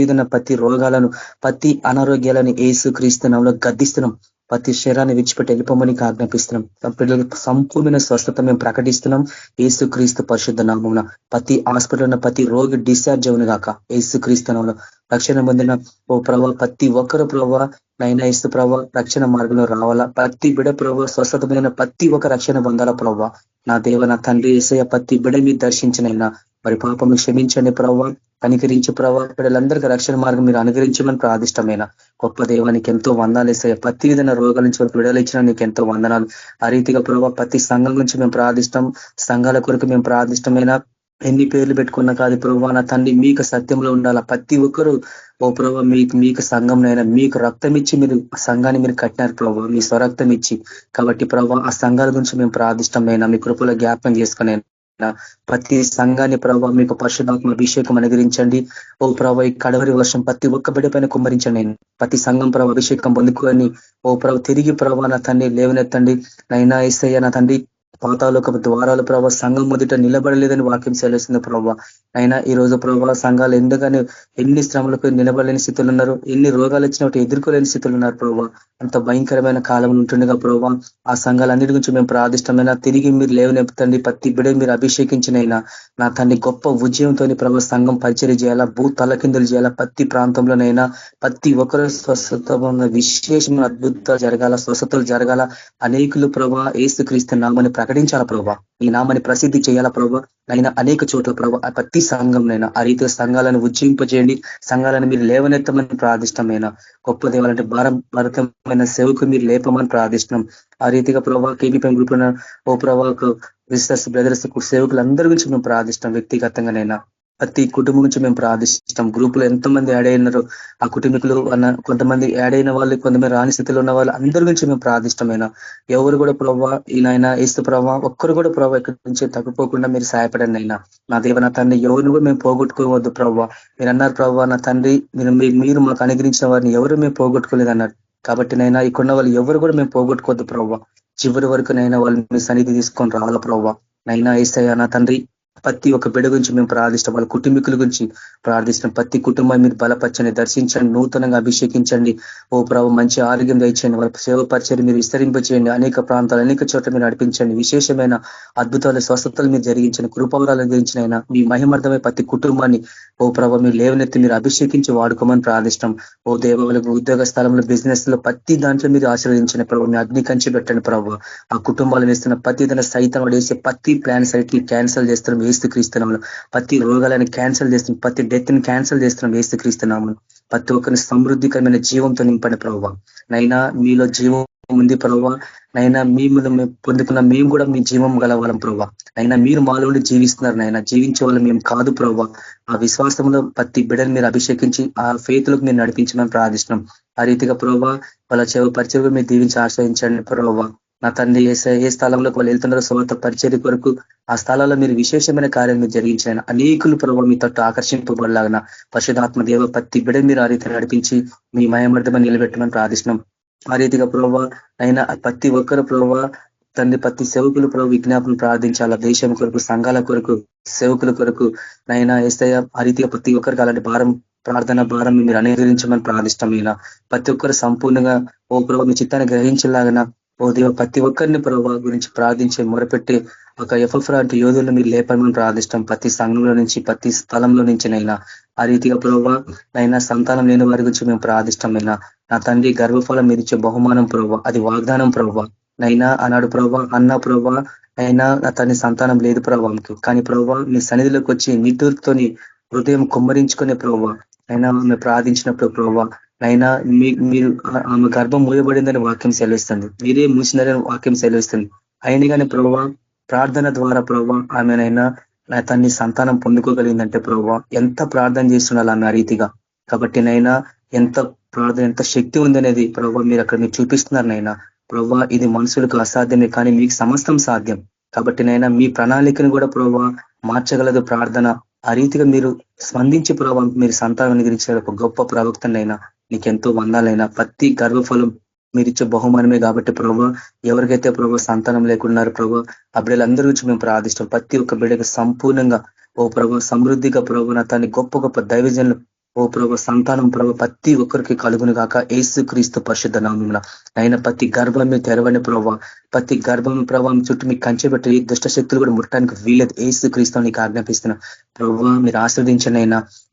ప్రతి రోగాలను ప్రతి అనారోగ్యాలను యేసు క్రీస్తు నామములో గద్దిస్తున్నాం. ప్రతి శరీరాన్ని విడిచిపెట్టి వెళ్ళిపోమని ఆజ్ఞాపిస్తున్నాం. పిల్లలకు సంపూర్ణ స్వస్థత మేము ప్రకటిస్తున్నాం యేసు క్రీస్తు పరిశుద్ధ నామమున. ప్రతి హాస్పిటల్ ఉన్న ప్రతి రోగి డిశ్చార్జ్ అవును గాక యేసు క్రీస్తు నామములో. రక్షణ పొందిన ఓ ప్రభావ ప్రతి ఒక్కరు ప్రభావ నైనా యేసు ప్రభావ రక్షణ మార్గంలో రావాలా. ప్రతి బిడ ప్రభావ స్వస్థత పొందిన ప్రతి ఒక్క రక్షణ పొందాలా ప్రభావ. నా దేవ నా తండ్రి యేసయ్య ప్రతి బిడ మీరు దర్శించినైనా మరి పాపం క్షమించండి ప్రభావ, కనికరించి ప్రభావ. బిడ్డలందరికీ రక్షణ మార్గం మీరు అనుగ్రహించమని ప్రార్థిష్టమైన. గొప్ప దేవానికి ఎంతో వందాలు వేసాయి. ప్రతి విధంగా రోగాల నుంచి వరకు విడుదల ఇచ్చిన నీకు ఎంతో వందనాలు. ఆ రీతిగా ప్రభావ ప్రతి సంఘం గురించి మేము ప్రార్థిష్టం, సంఘాల కొరకు మేము ప్రార్థిష్టమైన. ఎన్ని పేర్లు పెట్టుకున్నా కాదు ప్రభావ నా తండ్రి మీకు సత్యంలో ఉండాలా. ప్రతి ఒక్కరు ఓ ప్రభావ మీకు సంఘంనైనా మీకు రక్తం ఇచ్చి మీరు సంఘాన్ని మీరు కట్టినారు ప్రభావ, మీ స్వరక్తం ఇచ్చి. కాబట్టి ప్రభావ ఆ సంఘాల గురించి మేము ప్రార్థిష్టమైనా మీ కృపలో జ్ఞాపకం చేసుకునే ప్రతి సంఘాన్ని ప్రభావ మీకు పరిశుద్ధాత్మ అభిషేకం అనుగ్రహించండి. ఓ ప్రభావ ఈ కడవరి వర్షం ప్రతి ఒక్క బిడ్డ పైన కుమ్మరించండి. ప్రతి సంఘం ప్రభావ అభిషేకం పొందుకొని ఓ ప్రభావ తిరిగి ప్రభావ నా తండ్రి లేవనెత్తండి. నైనా యేసయ్య నా తండ్రి పాతాళోక ద్వారాలు ప్రభావ సంఘం మొదట నిలబడలేదని వాక్యం సెలవుస్తుంది ప్రభావ. అయినా ఈ రోజు ప్రభావ సంఘాలు ఎందుకని ఎన్ని శ్రమలకు నిలబడలేని స్థితులు ఉన్నారు, ఎన్ని రోగాలు వచ్చినట్టు ఎదుర్కోలేని స్థితులు ఉన్నారు ప్రభావ. అంత భయంకరమైన కాలం ఉంటుండగా ప్రభావ ఆ సంఘాలన్నిటి గురించి మేము ప్రార్థిష్టమైన. తిరిగి మీరు లేవనెత్తండి. ప్రతి బిడ్డ మీరు అభిషేకించినైనా నా తండ్రి గొప్ప ఉద్యమంతో ప్రభావ సంఘం పరిచయం చేయాలా, భూ తలకిందులు చేయాలా. ప్రతి ప్రాంతంలోనైనా ప్రతి ఒక్కరు స్వస్థత విశేషమైన అద్భుతాలు జరగాల, స్వస్థతలు జరగాల. అనేకులు ప్రభావ యేసు క్రీస్తు నామని ప్రకటించాలా ప్రభావ, ఈ నామాన్ని ప్రసిద్ధి చేయాలా ప్రభావ. అయినా అనేక చోట్ల ప్రభావ ప్రతి సంఘంనైనా ఆ రీతిగా సంఘాలను ఉజ్జీంపజేయండి. సంఘాలను మీరు లేవనెత్తమని ప్రార్థిష్టమైన. గొప్ప దేవాలంటే భారతమైన సేవకు మీరు లేపమని ప్రార్థిస్తున్నాం. ఆ రీతిగా ప్రభావ కేబీపీ గ్రూప్ లో ఓ ప్రభావ విశ్వాస బ్రదర్స్ సేవకులందరి గురించి మేము ప్రార్థిస్తాం. వ్యక్తిగతంగానైనా ప్రతి కుటుంబం నుంచి మేము ప్రార్థిస్తాం. గ్రూపులో ఎంతమంది యాడ్ అయినారో ఆ కుటుంబీకులు కొంతమంది యాడ్ అయిన వాళ్ళు, కొంతమంది రాని స్థితిలో ఉన్న వాళ్ళు అందరి గురించి మేము ప్రార్థిష్టమైన. ఎవరు కూడా ప్రభావ ఈయన ఏస్తు ప్రభావ ఒక్కరు కూడా ప్రభావ ఇక్కడి నుంచి తగ్గిపోకుండా మీరు సహాయపడండి అయినా. నా దేవ నా తండ్రి ఎవరిని కూడా మేము పోగొట్టుకోవద్దు ప్రభావ. మీరు అన్నారు ప్రభావ నా తండ్రి మీరు మాకు అనుగ్రహించిన వారిని ఎవరు మేము పోగొట్టుకోలేదు అన్నారు. కాబట్టి నైనా ఇక్కడున్న వాళ్ళు ఎవరు కూడా మేము పోగొట్టుకోవద్దు ప్రభావ. చివరి వరకు నైనా వాళ్ళు మీ సన్నిధి తీసుకొని రావాల ప్రభావ. నైనా యేసయ్య నా తండ్రి ప్రతి ఒక్క బిడ్డ గురించి మేము ప్రార్థిస్తాం. వాళ్ళ కుటుంబీకుల గురించి ప్రార్థిస్తున్నాం. ప్రతి కుటుంబాన్ని మీరు బలపరచండి, దర్శించండి, నూతనంగా అభిషేకించండి. ఓ ప్రభు మంచి ఆరోగ్యం దయచేయండి. వాళ్ళ సేవ పరిచయం మీరు విస్తరింపచేయండి. అనేక ప్రాంతాలు అనేక చోట్ల మీరు నడిపించండి. విశేషమైన అద్భుతాలు స్వస్థతలు మీరు జరిగించండి. కృపవరాలు గురించినైనా మీ మహిమార్థమై ప్రతి కుటుంబాన్ని ఓ ప్రభు మీరు లేవనెత్తి మీరు అభిషేకించి వాడుకోమని ప్రార్థిస్తాం. ఓ దేవాలకు ఉద్యోగ స్థలంలో బిజినెస్ లో ప్రతి దాంట్లో మీరు ఆశీర్వదించండి ప్రభు. మీ అగ్ని కంచి పెట్టండి ప్రభు. ఆ కుటుంబాలను వేస్తున్న ప్రతి దాని సైతం వేసే ప్రతి ప్లాన్ సైట్ని క్యాన్సిల్ చేస్తున్నాం యేసు క్రీస్తునామములో. ప్రతి రోగాలను క్యాన్సిల్ చేస్తున్నాం, ప్రతి డెత్ ని క్యాన్సిల్ చేస్తున్నాం యేసు క్రీస్తునామములో. ప్రతి ఒక్కరిని సమృద్ధికరమైన జీవంతో నింపండి ప్రభావ. నైనా మీలో జీవం ఉంది ప్రభావ. నైనా మేము పొందుకున్న మేము కూడా మీ జీవం గలవాళ్ళం ప్రభావ. అయినా మీరు మాలో ఉండి జీవిస్తున్నారు. నైనా జీవించే వాళ్ళు మేము కాదు ప్రభావ. ఆ విశ్వాసంలో ప్రతి బిడ్డను మీరు అభిషేకించి ఆ ఫెయిత్లకు మీరు నడిపించమని ప్రార్థిస్తున్నాం. ఆ రీతిగా ప్రభావ వాళ్ళ పరిచయం మీరు దీవించి ఆశ్రయించండి ప్రభావ. నా తండ్రి ఏ స్థలంలోకి వాళ్ళు వెళ్తున్నారో స్వార్థ పరిచర్య కొరకు ఆ స్థలాల్లో మీరు విశేషమైన కార్యాలు మీరు జరిగించారు. అనేకులు ప్రభావ మీ తట్టు ఆకర్షింపబడలాగిన పరిశుధాత్మ దేవ ప్రతి బిడ్డ మీరు ఆ రీతి నడిపించి మీ మయమర్థమని నిలబెట్టమని ప్రార్థిస్తున్నాం. ఆ రీతిగా ప్రభావ అయినా ప్రతి ఒక్కరు ప్రభావ తండ్రి ప్రతి సేవకులు ప్రభు విజ్ఞాపన ప్రార్థించాలా. దేశం కొరకు, సంఘాల కొరకు, సేవకుల కొరకు నైనా ఏస్తయ్య ఆ రీతిగా ప్రతి ఒక్కరికి అలాంటి ప్రార్థన భారం మీరు అనుగ్రహించమని ప్రార్థిష్టమైన. ప్రతి ఒక్కరు సంపూర్ణంగా ఓ ప్రభు మీ చిత్తాన్ని గ్రహించలాగిన ఓ దేవ ప్రతి ఒక్కరిని ప్రభావ గురించి ప్రార్థించి మొరపెట్టి ఒక ఎఫ్రాంటి యోధులను మీరు లేపమని ప్రార్థిస్తాం. ప్రతి సంఘంలో నుంచి ప్రతి స్థలంలో నుంచి నైనా ఆ రీతిగా ప్రభావ నైనా సంతానం లేని వారి గురించి మేము ప్రార్థిష్టమైనా. నా తండ్రి గర్భఫలం మీరు ఇచ్చే బహుమానం ప్రభావ, అది వాగ్దానం ప్రభావ. నైనా ఆనాడు ప్రభావ అన్న ప్రభావ అయినా తన సంతానం లేదు ప్రభావంకి, కానీ ప్రభావ మీ సన్నిధిలోకి వచ్చి నిట్టూరుతోని హృదయం కుమ్మరించుకునే ప్రభావ అయినా ఆమె ప్రార్థించినప్పుడు ప్రభావ అయినా మీరు ఆమె గర్భం మూయబడిందని వాక్యం సెలవిస్తుంది, మీరే మూసినారని వాక్యం సెలవిస్తుంది. అయినా కానీ ప్రభావ ప్రార్థన ద్వారా ప్రభావ ఆమెనైనా తన్ని సంతానం పొందుకోగలిగిందంటే ప్రభావ ఎంత ప్రార్థన చేస్తున్నారు ఆమె ఆ రీతిగా. కాబట్టి నైనా ఎంత ప్రార్థన ఎంత శక్తి ఉందనేది ప్రభావ మీరు అక్కడ మీరు చూపిస్తున్నారు నైనా. ప్రభావ ఇది మనుషులకు అసాధ్యమే, కానీ మీకు సమస్తం సాధ్యం. కాబట్టి నైనా మీ ప్రణాళికను కూడా ప్రభావ మార్చగలదు ప్రార్థన. ఆ రీతిగా మీరు స్పందించి ప్రభావ మీరు సంతానం గురించి ఒక గొప్ప ప్రవక్తనైనా నీకెంతో వందాలైనా. ప్రతి గర్భఫలం మీరిచ్చే బహుమానమే. కాబట్టి ప్రభావ ఎవరికైతే ప్రభావ సంతానం లేకున్నారు ప్రభావ ఆ బిడ్డలందరి గురించి మేము ప్రార్థిస్తాం. ప్రతి ఒక్క బిడ్డకు సంపూర్ణంగా ఓ ప్రభావ సమృద్ధిగా ప్రభావ తన గొప్ప గొప్ప దైవజనులు ఓ ప్రభావ సంతానం ప్రభావ ప్రతి ఒక్కరికి కలుగును గాక యేసు క్రీస్తు పరిశుద్ధ నామమున. అయినా ప్రతి గర్భం మీరు తెరవని ప్రభావ, ప్రతి గర్భం ప్రభావం చుట్టూ మీకు కంచెబెట్టి దుష్ట శక్తులు కూడా ముట్టడానికి వీలేదు. యేసు క్రీస్తు నీకు ఆజ్ఞాపిస్తున్నా ప్రభావ, మీరు ఆశ్రదించండి.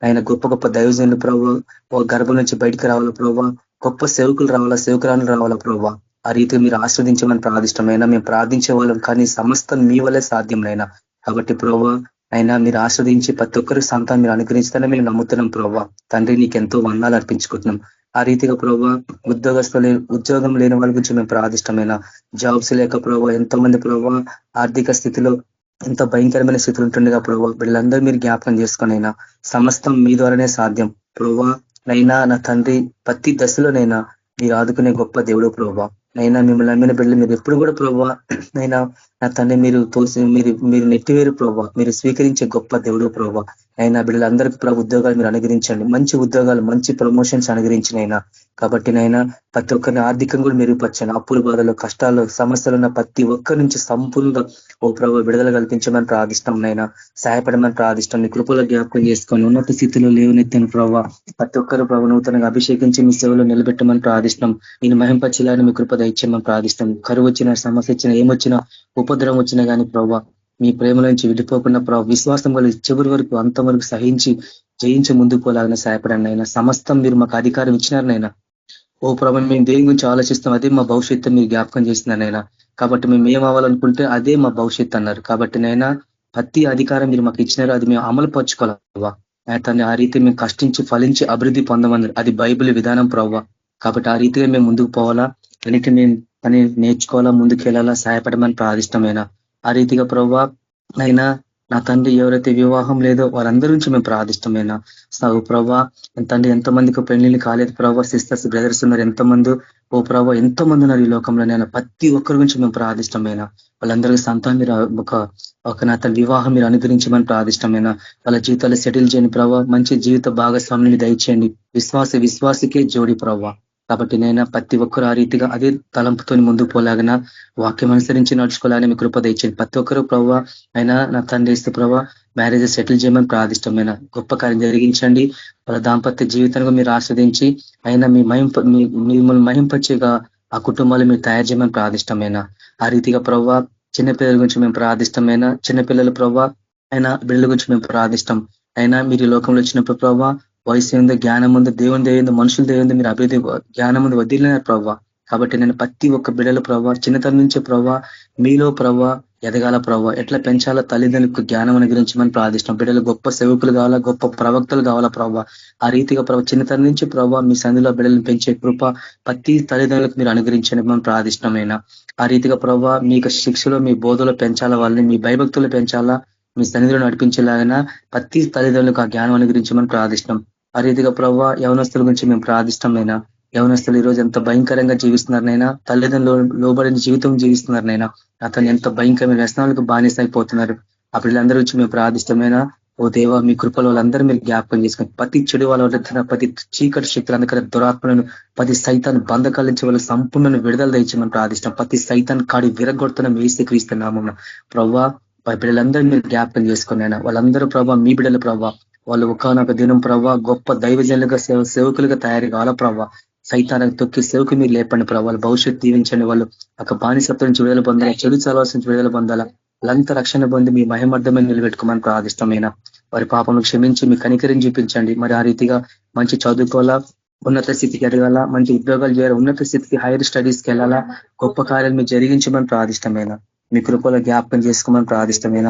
ఆయన గొప్ప గొప్ప దైవజనులు ప్రభావ ఓ గర్భం నుంచి బయటికి రావాలా ప్రభావ, గొప్ప సేవకులు రావాలా, సేవకురాలు రావాలా ప్రభావ. ఆ రీతిగా మీరు ఆశ్రదించమని ప్రార్థిష్టమైనా మేము ప్రార్థించే వాళ్ళం, కానీ సమస్తం మీ వల్లే సాధ్యంనైనా. కాబట్టి ప్రభావ అయినా మీరు ఆశ్రదించి ప్రతి ఒక్కరి సంతానం మీరు అనుగ్రహిస్తారని మేము నమ్ముతున్నాం ప్రభావ. తండ్రి నీకు ఎంతో వందాలు అర్పించుకుంటున్నాం. ఆ రీతిగా ప్రభావ ఉద్యోగం లేని వాళ్ళ గురించి మేము ప్రార్థిష్టమైన, జాబ్స్ లేక ప్రభావ ఎంతో మంది ప్రభావ ఆర్థిక స్థితిలో ఎంతో భయంకరమైన స్థితిలో ఉంటుండగా ప్రభావ వీళ్ళందరూ మీరు జ్ఞాపకం చేసుకునైనా సమస్తం మీ ద్వారానే సాధ్యం ప్రభావ. నైనా నా తండ్రి ప్రతి దశలోనైనా మీరు ఆదుకునే గొప్ప దేవుడు ప్రభావ. నైనా మిమ్మల్ని నమ్మిన బిడ్డలు మీరు ఎప్పుడు కూడా ప్రభావ నైనా నా తండ్రి మీరు తోసి మీరు నెట్టివేరు ప్రభావ, మీరు స్వీకరించే గొప్ప దేవుడు ప్రభావ. అయినా బిడ్డలందరికీ ప్రభావ ఉద్యోగాలు మీరు అనుగ్రహించండి, మంచి ఉద్యోగాలు మంచి ప్రమోషన్స్ అనుగ్రహించినైనా. కాబట్టి నైనా ప్రతి ఒక్కరిని ఆర్థికంగా కూడా మెరుగుపరచండి. అప్పుల బాధలు కష్టాలు సమస్యలు ఉన్న ప్రతి ఒక్కరి నుంచి సంపూర్ణంగా ఓ ప్రభావ విడుదల కల్పించమని ప్రార్థిష్టం నైనా, సహాయపడమని ప్రార్థిష్టం. మీ కృపలో జ్ఞాపకం చేసుకొని ఉన్నత స్థితిలో లేవనెత్తిన ప్రభావ ప్రతి ఒక్కరు ప్రభావ నూతనంగా అభిషేకించి మీ సేవలో నిలబెట్టమని ప్రార్థిష్టం. నేను మహింపచేయాలని మీ కృప దయచేయమని ప్రార్థిస్తాం. కరువు వచ్చిన సమస్య వచ్చినా ఏమొచ్చినా ఉపద్రవం వచ్చినా కానీ ప్రభావ మీ ప్రేమ నుంచి విడిపోకుండా ప్రభావ విశ్వాసం వల్ల చివరి వరకు అంతవరకు సహించి జయించి ముందుకు పోలాగిన సహాయపడండి అయినా. సమస్తం మీరు మాకు అధికారం ఇచ్చినారనైనా. ఓ ప్రభావం మేము దేని గురించి ఆలోచిస్తాం అదే మా భవిష్యత్తు మీరు జ్ఞాపకం చేస్తున్నారనైనా. కాబట్టి మేము ఏం అవ్వాలనుకుంటే అదే మా భవిష్యత్తు అన్నారు. కాబట్టి నైనా ప్రతి అధికారం మీరు మాకు ఇచ్చినారు, అది మేము అమలు పరచుకోవాలా. తను ఆ రీతి మేము కష్టించి ఫలించి అభివృద్ధి పొందమన్నారు, అది బైబిల్ విధానం ప్రభావ. కాబట్టి ఆ రీతిగా మేము ముందుకు పోవాలా, అన్నిటి మేము పని నేర్చుకోవాలా, ముందుకు వెళ్ళాలా, సహాయపడమని ప్రార్థిష్టమైనా. ఆ రీతిగా ప్రభావ అయినా నా తండ్రి ఎవరైతే వివాహం లేదో వారందరి నుంచి మేము ప్రార్థిష్టమైనా. ప్రభావ తండ్రి ఎంతమందికి పెళ్లిళ్ళు కాలేదు ప్రభావ, సిస్టర్స్ బ్రదర్స్ ఉన్నారు ఎంతమంది ఓ ప్రభావ ఎంతో మంది ఉన్నారు ఈ లోకంలో. నేను ప్రతి ఒక్కరి గురించి మేము ప్రార్థిష్టమైనా. వాళ్ళందరికీ సంతానం మీరు ఒక నా తన వివాహం మీరు అనుగ్రహించమని ప్రార్థిష్టమైనా. వాళ్ళ జీవితాలు సెటిల్ చేయని ప్రభావ, మంచి జీవిత భాగస్వామిని దయచేయండి. విశ్వాసికే జోడి ప్రభావ. కాబట్టి నైనా ప్రతి ఒక్కరు ఆ రీతిగా అదే తలంపుతో ముందుకు పోలాగిన వాక్యం అనుసరించి నడుచుకోవాలని మీ కృప దయచేయండి. ప్రతి ఒక్కరు ప్రభావ అయినా నా తండ్రి ఇస్తే ప్రభావ మ్యారేజెస్ సెటిల్ చేయమని ప్రార్థిష్టమైన గొప్ప కార్యం జరిగించండి. వాళ్ళ దాంపత్య జీవితాన్ని మీరు ఆస్వాదించి అయినా మిమ్మల్ని మహింపచ్చేగా ఆ కుటుంబాలు మీరు తయారు చేయమని ప్రార్థిష్టమైన. ఆ రీతిగా ప్రభావ చిన్నపిల్లల గురించి మేము ప్రార్థిష్టమైన, చిన్నపిల్లల ప్రభావ అయినా బిడ్డల గురించి మేము ప్రార్థిష్టం అయినా. మీరు ఈ లోకంలో వచ్చినప్పుడు ప్రభావ వయసు ఏందో జ్ఞానం ఉందో దేవుని దేవుందో మనుషులు దేవుందో మీరు అభివృద్ధి జ్ఞానం ఉంది వదిలినారు ప్రభావ. కాబట్టి నేను ప్రతి ఒక్క బిడ్డల ప్రభావ చిన్నతనం నుంచే ప్రభావ మీలో ప్రభావ ఎదగాల ప్రభావ, ఎట్లా పెంచాలా తల్లిదండ్రులకు జ్ఞానం అనుగ్రహించమని ప్రార్థిష్టం. బిడ్డలు గొప్ప సేవకులు కావాలా, గొప్ప ప్రవక్తలు కావాలా ప్రభావ. ఆ రీతిగా ప్రభావ చిన్నతనం నుంచి ప్రభావ మీ సంధిలో బిడ్డలను పెంచే కృప ప్రతి తల్లిదండ్రులకు మీరు అనుగ్రహించండి మనం ప్రార్థిష్టమైన. ఆ రీతిగా ప్రభావ మీకు శిక్షలో మీ బోధలో పెంచాలా, వాళ్ళని మీ భయభక్తులు పెంచాలా, మీ సన్నిధిలో నడిపించేలాగినా ప్రతి తల్లిదండ్రులకు ఆ జ్ఞానం అనుగ్రహించమని ప్రార్థిష్టం. ఆ రీతిగా ప్రభావ యవనస్తుల గురించి మేము ప్రార్థిష్టమైనా. యవనస్తులు ఈ రోజు ఎంత భయంకరంగా జీవిస్తున్నారనైనా, తల్లిదండ్రులు లోబడిన జీవితం జీవిస్తున్నారనైనా, అతను ఎంత భయంకరమైన వ్యసనాలకు బానిస అయిపోతున్నారు. ఆ పిల్లలందరి నుంచి మేము ప్రార్థిష్టమైనా. ఓ దేవ మీ కృపలో వాళ్ళందరూ మీరు జ్ఞాపకం చేసుకుని ప్రతి చెడు వాళ్ళ ప్రతి చీకటి శక్తులు అందుకని దురాత్మలను ప్రతి సైతాన్ని బంధకాల నుంచి వాళ్ళ సంపూర్ణ విడుదల తెచ్చమని ప్రార్థిష్టం. ప్రతి సైతాన్ని కాడి విరగొడుతున్న వేసి క్రీస్తున్నామన్న ప్రభావ బిడ్డలందరూ మీరు జ్ఞాపకం చేసుకున్నాయినా. వాళ్ళందరూ ప్రభావ మీ బిడ్డల ప్రభావ వాళ్ళు ఒకనొక దినం ప్రభావ గొప్ప దైవజనులుగా సేవకులుగా తయారు కావాలా ప్రభావ. సైతానికి తొక్కి సేవకు మీరు లేపండి ప్రభావ. వాళ్ళ భవిష్యత్తు దీవించండి. వాళ్ళు ఒక బానిసత్వం నుంచి విడుదల పొందాలా, చెడు చలవాల్సి నుంచి విడుదల పొందాలా, వాళ్ళంతా రక్షణ పొంది మీ మహిమర్థమైన నిలబెట్టుకోమని ప్రార్థిష్టమైన. వారి పాపను క్షమించి మీ కనికరిని చూపించండి. మరి ఆ రీతిగా మంచి చదువుకోవాలా, ఉన్నత స్థితికి ఎదగాల, మంచి ఉద్యోగాలు చేయాలి, ఉన్నత స్థితికి హైయర్ స్టడీస్కి వెళ్ళాలా, గొప్ప కార్యాలు మీరు జరిగించమని ప్రార్థిష్టమైన. మీ కృపలో జ్ఞాపకం చేసుకోమని ప్రార్థిష్టమైన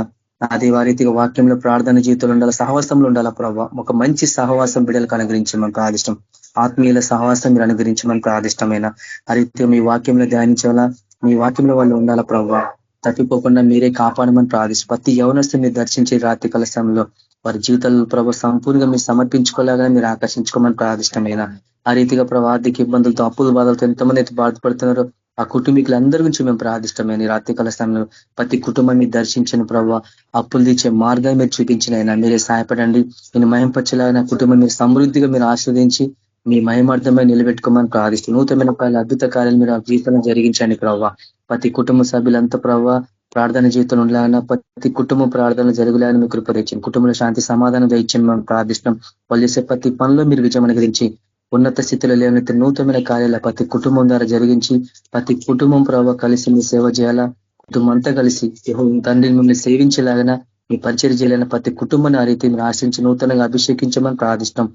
అది వారీతిగా వాక్యంలో ప్రార్థన జీవితంలో ఉండాలి, సహవాసంలో ఉండాలా ప్రభావ. ఒక మంచి సహవాసం బిడ్డలకు అనుగ్రహించమని ప్రార్థిష్టం. ఆత్మీయుల సహవాసం మీరు అనుగ్రహించమని ప్రార్థిష్టమైన ఆ రీతిగా మీ వాక్యంలో ధ్యానించాలా, మీ వాక్యంలో వాళ్ళు ఉండాలా ప్రభావ. తప్పిపోకుండా మీరే కాపాడమని ప్రార్థిష్టం. ప్రతి యవనస్తు మీరు దర్శించే రాత్రి కాల సమయంలో వారి జీవితాల్లో ప్రభావ సంపూర్ణంగా మీరు సమర్పించుకోలేగా మీరు ఆకర్షించుకోమని ప్రార్థిష్టమైన ఆ రీతిగా ప్రభావ ఆర్థిక ఇబ్బందులతో అప్పుల బాధలతో ఎంతమంది అయితే బాధపడుతున్నారో ఆ కుటుంబీకులందరి గురించి మేము ప్రార్థిష్టమైన రాత్రి కాల సమయంలో ప్రతి కుటుంబాన్ని దర్శించిన ప్రభావ అప్పులు తీర్చే మార్గాన్ని మీరు చూపించిన అయినా మీరే సహాయపడండి. నేను మహింపచ్చలాగిన కుటుంబం మీరు సమృద్ధిగా మీరు ఆస్వాదించి మీ మహిమార్థమై నిలబెట్టుకోమని ప్రార్థిస్తూ నూతనమైన అద్భుత కార్యాలు మీరు ఆ జీవితంలో జరిగించండి ప్రభావ. ప్రతి కుటుంబ సభ్యులంతా ప్రభావ ప్రార్థన జీవితంలో ఉండాలన్నా ప్రతి కుటుంబ ప్రార్థన జరుగులేని మీకు కృపరించండి. కుటుంబంలో శాంతి సమాధానం దయచండి మనం ప్రార్థిస్తున్నాం. వాళ్ళు చేసే ప్రతి పనిలో మీరు విజయం అనుగ్రహించి ఉన్నత స్థితిలో లేవనైతే నూతనమైన కార్యాల ప్రతి కుటుంబం ద్వారా జరిగించి ప్రతి కుటుంబం ప్రభావ కలిసి మీ సేవ చేయాలా, కుటుంబం అంతా కలిసి తండ్రిని మిమ్మల్ని సేవించేలాగా మీ పరిచయం చేయాలన్న ప్రతి కుటుంబాన్ని ఆ రీతి మీరు ఆశ్రయించి నూతనంగా అభిషేకించమని ప్రార్థిస్తాం.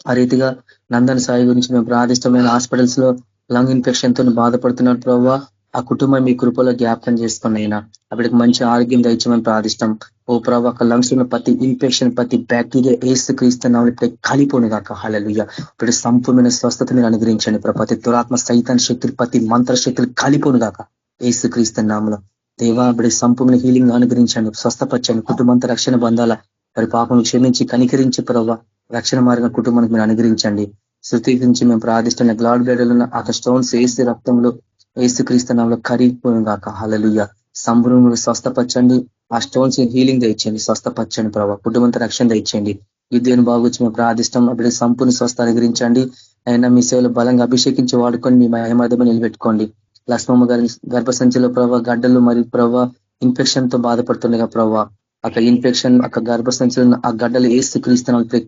ఆ రీతిగా నందన సాయి గురించి మేము ప్రార్థిష్టమైన హాస్పిటల్స్ లో లంగ్ ఇన్ఫెక్షన్ తో బాధపడుతున్నారు ప్రభావ. ఆ కుటుంబం మీ కృపలో జ్ఞాపకం చేసుకున్నైనా అప్పటికి మంచి ఆరోగ్యం దయచేమని ప్రార్థిష్టం. ఓ ప్రభావ లంగ్స్ ఉన్న ప్రతి ఇన్ఫెక్షన్ ప్రతి బ్యాక్టీరియా ఏసు క్రీస్తునామములో ఇప్పుడే కాలిపోను గాక. హల్లెలూయా. ఇప్పుడు సంపూర్ణమైన స్వస్థత మీరు అనుగ్రహించండి. ప్రతి దురాత్మ సైతాన్ శక్తులు ప్రతి మంత్ర శక్తులు కాలిపోను గాక ఏసు క్రీస్తునామములో. దేవా ఇప్పుడు సంపూర్ణ హీలింగ్ అనుగ్రహించండి, స్వస్థపరచండి. కుటుంబంతో రక్షణ బంధాల వారి పాపం క్షమించి కనికరించి ప్రభావ రక్షణ మార్గం కుటుంబానికి మీరు అనుగ్రహించండి. శృతి గురించి మేము ప్రార్థిస్తున్న గ్లాడ్ బ్లడ్ ఉన్న ఆ స్టోన్స్ ఏసు రక్తంలో ఏసు క్రీస్తునామములో కరిగిపోను గాక. హల్లెలూయా. సంపూర్ణ స్వస్థపరచండి. ఆ స్టోన్స్ హీలింగ్ తెచ్చండి, స్వస్థపరచండి ప్రభావ. కుటుంబంతో రక్షణ తెచ్చండి. విద్యను బాగుచ్చి మేము ప్రార్థిస్తాం. అప్పుడు సంపూర్ణ స్వస్థ అనుగ్రహించండి. అయినా మీ సేవలు బలంగా అభిషేకించి వాడుకొని మీ మహిమార్థమే నిలబెట్టుకోండి. లక్ష్మమ్మ గారి గర్భసంచిలో ప్రభావ గడ్డలు మరియు ప్రభావ ఇన్ఫెక్షన్ తో బాధపడుతుండగా ప్రభావ అక్కడ ఇన్ఫెక్షన్ అక్కడ గర్భసంచిలో ఆ గడ్డలు ఏసు క్రీస్తునామములో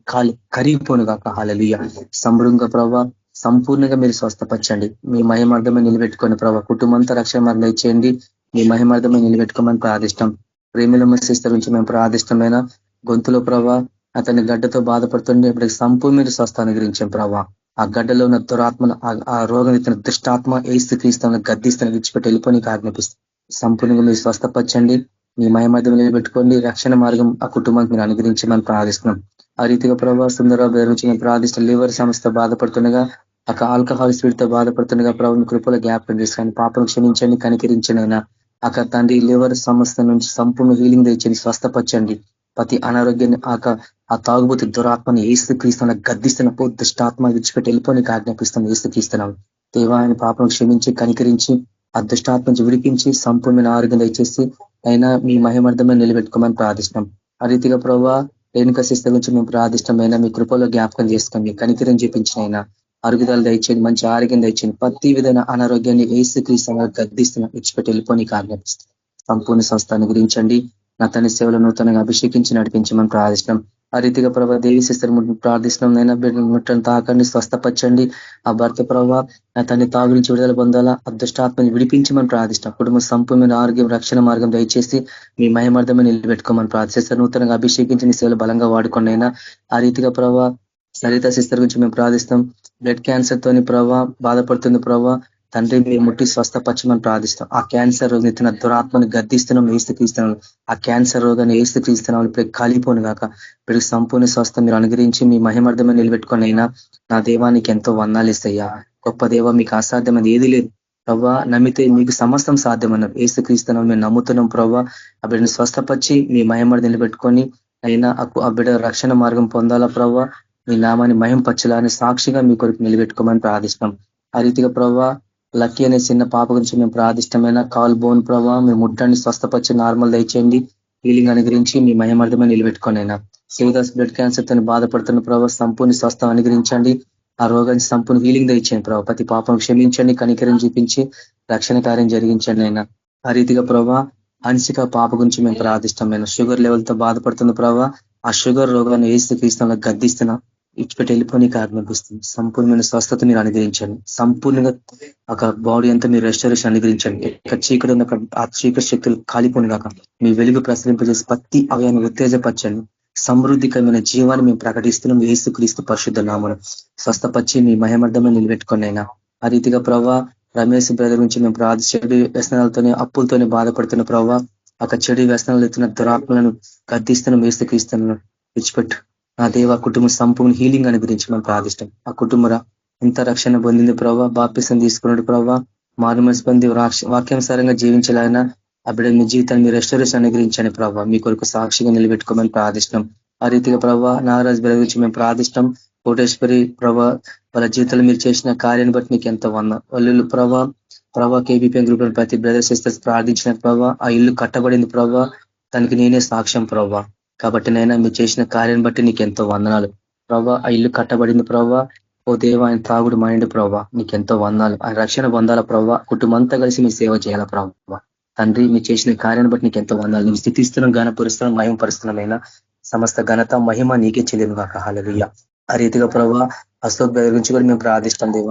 కరిగిపోను గాక. హల్లెలూయా. సంపూర్ణంగా ప్రభావ సంపూర్ణంగా మీరు స్వస్థపరచండి. మీ మహిమార్థమే నిలబెట్టుకోండి ప్రభావ. కుటుంబంతో రక్షణ మార్గం ఇచ్చేయండి. మీ మహిమార్థమే నిలబెట్టుకోమని ప్రార్థిష్టం. ప్రేమిలమ్మ సిస్టర్ నుంచి మేము ప్రార్థిష్టమైన గొంతులో ప్రభావ అతని గడ్డతో బాధపడుతుండే ఇప్పటికి సంపూర్ణ స్వస్థ అనుగ్రహించాం ప్రభావ. ఆ గడ్డలో ఉన్న దురాత్మను ఆ రోగం ఇతన దుష్టాత్మ ఏసు క్రీస్తును గద్దిస్తాను విడిచిపెట్టి వెళ్ళిపోయి ఆజ్ఞాపిస్తాం. సంపూర్ణంగా మీరు స్వస్థపరచండి. మీ మహిమార్థం నిలబెట్టుకోండి. రక్షణ మార్గం ఆ కుటుంబానికి మీరు అనుగ్రహించమని ప్రార్థిస్తున్నాం. ఆ రీతిగా ప్రభావ సుందరరావు గారి నుంచి మేము ప్రార్థిస్తున్నాం. లివర్ సమస్య బాధపడుతుండగా అక్కడ ఆల్కహాల్ స్పీడ్ తో బాధపడుతుండగా ప్రభావం కృపలో జ్ఞాపకం చేసుకోండి. పాపం క్షమించండి, కనికరించండి. అయినా అక్కడ తండ్రి లివర్ సమస్య నుంచి సంపూర్ణ హీలింగ్ తెచ్చండి, స్వస్థపరచండి. ప్రతి అనారోగ్యాన్ని ఆ తాగుబోతు దురాత్మని ఏసు క్రీస్తున్న గద్దిస్తున్న దుష్టాత్మ విడిచిపెట్టి వెళ్ళిపోయి ఆజ్ఞాపిస్తాం. ఏసు క్రీస్తున్నాం. దేవా ఆయన పాపం క్షమించి కనికరించి ఆ దుష్టాత్మ నుంచి విడిపించి సంపూర్ణ ఆరోగ్యం దయచేసి అయినా మీ మహిమార్థమే నిలబెట్టుకోమని ప్రార్థిస్తున్నాం. ఆ రీతిగా ప్రభావ రేణుక శిస్త గురించి మేము ప్రార్థిష్టమైన మీ కృపలో జ్ఞాపకం చేసుకోండి. కనికరం చూపించిన అయినా అరుగుదల దయచేయండి, మంచి ఆరోగ్యం దయచేయండి. ప్రతి విధమైన అనారోగ్యాన్ని ఏసు క్రీస్తున్న గద్దిస్తున్న విడిచిపెట్టి వెళ్ళిపోయి ఆజ్ఞాపిస్తాం. సంపూర్ణ సంస్థ అనుగ్రహించండి. నా తన సేవలో నూతనంగా అభిషేకించి నడిపించమని ప్రార్థిస్తున్నాం. ఆ రీతిగా ప్రభావ దేవి సిస్టర్ ప్రార్థిస్తున్నాం. నైనా ముట్టని తాకండి, స్వస్థపరచండి. ఆ భర్త ప్రభావ నా తన తాగు నుంచి విడుదల పొందాలా, అదృష్టాత్మని విడిపించమని ప్రార్థిస్తున్నాం. కుటుంబ సంపూర్ణ ఆరోగ్యం రక్షణ మార్గం దయచేసి మీ మహిమార్థమే నిలబెట్టుకోమని ప్రార్థిస్తారు. నూతనంగా అభిషేకించి నీ సేవలు బలంగా వాడుకోండి. అయినా ఆ రీతిగా ప్రభావ సరిత సిస్టర్ గురించి మేము ప్రార్థిస్తాం. బ్లడ్ క్యాన్సర్ తోని ప్రభావ బాధపడుతుంది ప్రభావ తండ్రి మీరు ముట్టి స్వస్థపరచమని ప్రార్థిస్తాం. ఆ క్యాన్సర్ రోగం ఎత్తిన దురాత్మని గద్దిస్తున్నాం, ఏసుక్రీస్తున్నాం. ఆ క్యాన్సర్ రోగాన్ని ఏసుక్రీస్తున్నాం ఇప్పుడు కాలిపోను గాక. ఇప్పుడు సంపూర్ణ స్వస్థ మీరు అనుగ్రహించి మీ మహిమార్థమే నిలబెట్టుకొని అయినా నా దేవానికి ఎంతో వందాలు ఇస్తాయ్యా. గొప్ప దేవ మీకు అసాధ్యమైనది ఏది లేదు ప్రభావ. నమ్మితే మీకు సమస్తం సాధ్యమన్నారు. ఏసుక్రీస్తున్నాం మేము నమ్ముతున్నాం ప్రభావ. ఆ బిడ్డను స్వస్థపరిచి మీ మహిమార్థం నిలబెట్టుకొని అయినా ఆ బిడ్డ రక్షణ మార్గం పొందాలా ప్రభావ. మీ నామాన్ని మహింపరచాలని సాక్షిగా మీ కొరకు నిలబెట్టుకోమని ప్రార్థిస్తున్నాం. ఆ రీతిగా ప్రభావ లక్కీ అనే చిన్న పాప గురించి మేము ప్రార్థిష్టమైన కాల్ బోన్ ప్రభావ మీ ముట్టండి, స్వస్థపరిచి నార్మల్ దయచేయండి. హీలింగ్ అనుగ్రహించి మీ మహిమార్థమే నిలబెట్టుకోనైనా శివదాస్ బ్లడ్ క్యాన్సర్ తో బాధపడుతున్న ప్రభావ సంపూర్ణ స్వస్థ అనుగ్రహించండి. ఆ రోగానికి సంపూర్ణ హీలింగ్ దయచేయండి ప్రభావ. ప్రతి పాపం క్షమించండి, కనికరం చూపించి రక్షణ కార్యం జరిగించండి. అయినా ఆ రీతిగా ప్రభావ హన్సిక పాప గురించి మేము ప్రార్థిష్టమైన షుగర్ లెవెల్ తో బాధపడుతున్న ప్రభావ ఆ షుగర్ రోగాన్ని ఏసు క్రీస్తున్నా గద్దిస్తున్నా ఇచ్చిపెట్టి వెళ్ళిపోయి ఆజ్ఞాపిస్తుంది. సంపూర్ణమైన స్వస్థత మీరు అనుగ్రహించండి. సంపూర్ణంగా ఒక బాడీ అంతా మీరు రెస్టారేషన్ అనుగ్రహించండి. ఇక్కడ చీకటి ఉన్న ఆ చీకటి శక్తులు కాలిపోను కాక మీ వెలుగు ప్రసరింపజేసి ప్రతి అవయాన్ని ఉత్తేజపరచండి. సమృద్ధికరమైన జీవాన్ని మేము ప్రకటిస్తున్నాం. ఏసు క్రీస్తు పరిశుద్ధ నామమున స్వస్థపరిచి మీ మహిమార్థమే నిలబెట్టుకుని అయినా ఆ రీతిగా ప్రభావ రమేష్ బ్రదర్ గురించి మేము చెడు వ్యసనాలతోనే అప్పులతోనే బాధపడుతున్న ప్రభావ ఒక చెడు వ్యసనాలు ఎత్తున్న దురాత్మలను గద్దిస్తున్నాం, వేస్తుక్రీస్తున్నాం, విడిచిపెట్టు నా దేవ కుటుంబ సంపూర్ణ హీలింగ్ అని గురించి మేము ప్రార్థిస్తాం. ఆ కుటుంబ ఎంత రక్షణ పొందింది ప్రభావ, బాప్తిసం తీసుకున్నాడు ప్రభావ, మారుమనసు పొంది వాక్యానుసారంగా జీవించాలైనా ఆ బిడ్డ మీ జీవితాన్ని మీ రెస్టరేషన్ అనుగ్రహించండి ప్రభావ, మీ కొరకు సాక్షిగా నిలబెట్టుకోమని ప్రార్థిస్తున్నాం. ఆ రీతిగా ప్రభావ నాగరాజ్ బ్రదర్ గురించి మేము ప్రార్థిస్తాం. కోటేశ్వరి ప్రభా వాళ్ళ జీవితంలో మీరు చేసిన కార్యాన్ని బట్టి మీకు ఎంత వాళ్ళు ప్రభా కేబీపీఎం గ్రూప్ ప్రతి బ్రదర్స్ సిస్టర్స్ ప్రార్థించిన ప్రభావ ఆ ఇల్లు కట్టబడింది ప్రభావ, దానికి నేనే సాక్ష్యం ప్రభావ. కాబట్టి నైనా మీరు చేసిన కార్యాన్ని బట్టి నీకు ఎంతో వందనాలు ప్రభావ. ఆ ఇల్లు కట్టబడింది ప్రభావ. ఓ దేవ ఆయన తాగుడు మైండ్ ప్రభావ, నీకు ఎంతో వందనాలు. ఆయన రక్షణ పొందాల ప్రభావ, కుటుంబం అంతా కలిసి మీరు సేవ చేయాల ప్రభావ. తండ్రి మీరు చేసిన కార్యాన్ని బట్టి నీకు ఎంతో వందనాలు. నువ్వు స్థితిస్తున్నాం, ఘనపరుస్తున్నాం, మహిమ పరుస్తున్నామైనా సమస్త ఘనత మహిమ నీకే చెల్లిను కాక. హల్లెలూయా. ఆ రీతిగా ప్రభావ అశోక్ బ్రదర్ గురించి కూడా మేము ప్రార్థిస్తాం దేవ.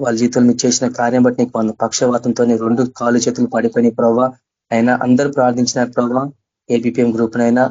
వాళ్ళ జీవితంలో మీరు చేసిన కార్యం బట్టి నీకు పక్షవాతంతో 2 కాలు చేతులు పడిపోయినాయి ప్రభావ. అయినా అందరూ ప్రార్థించినారు ప్రభావ. ఏబీపీఎం గ్రూప్ నైనా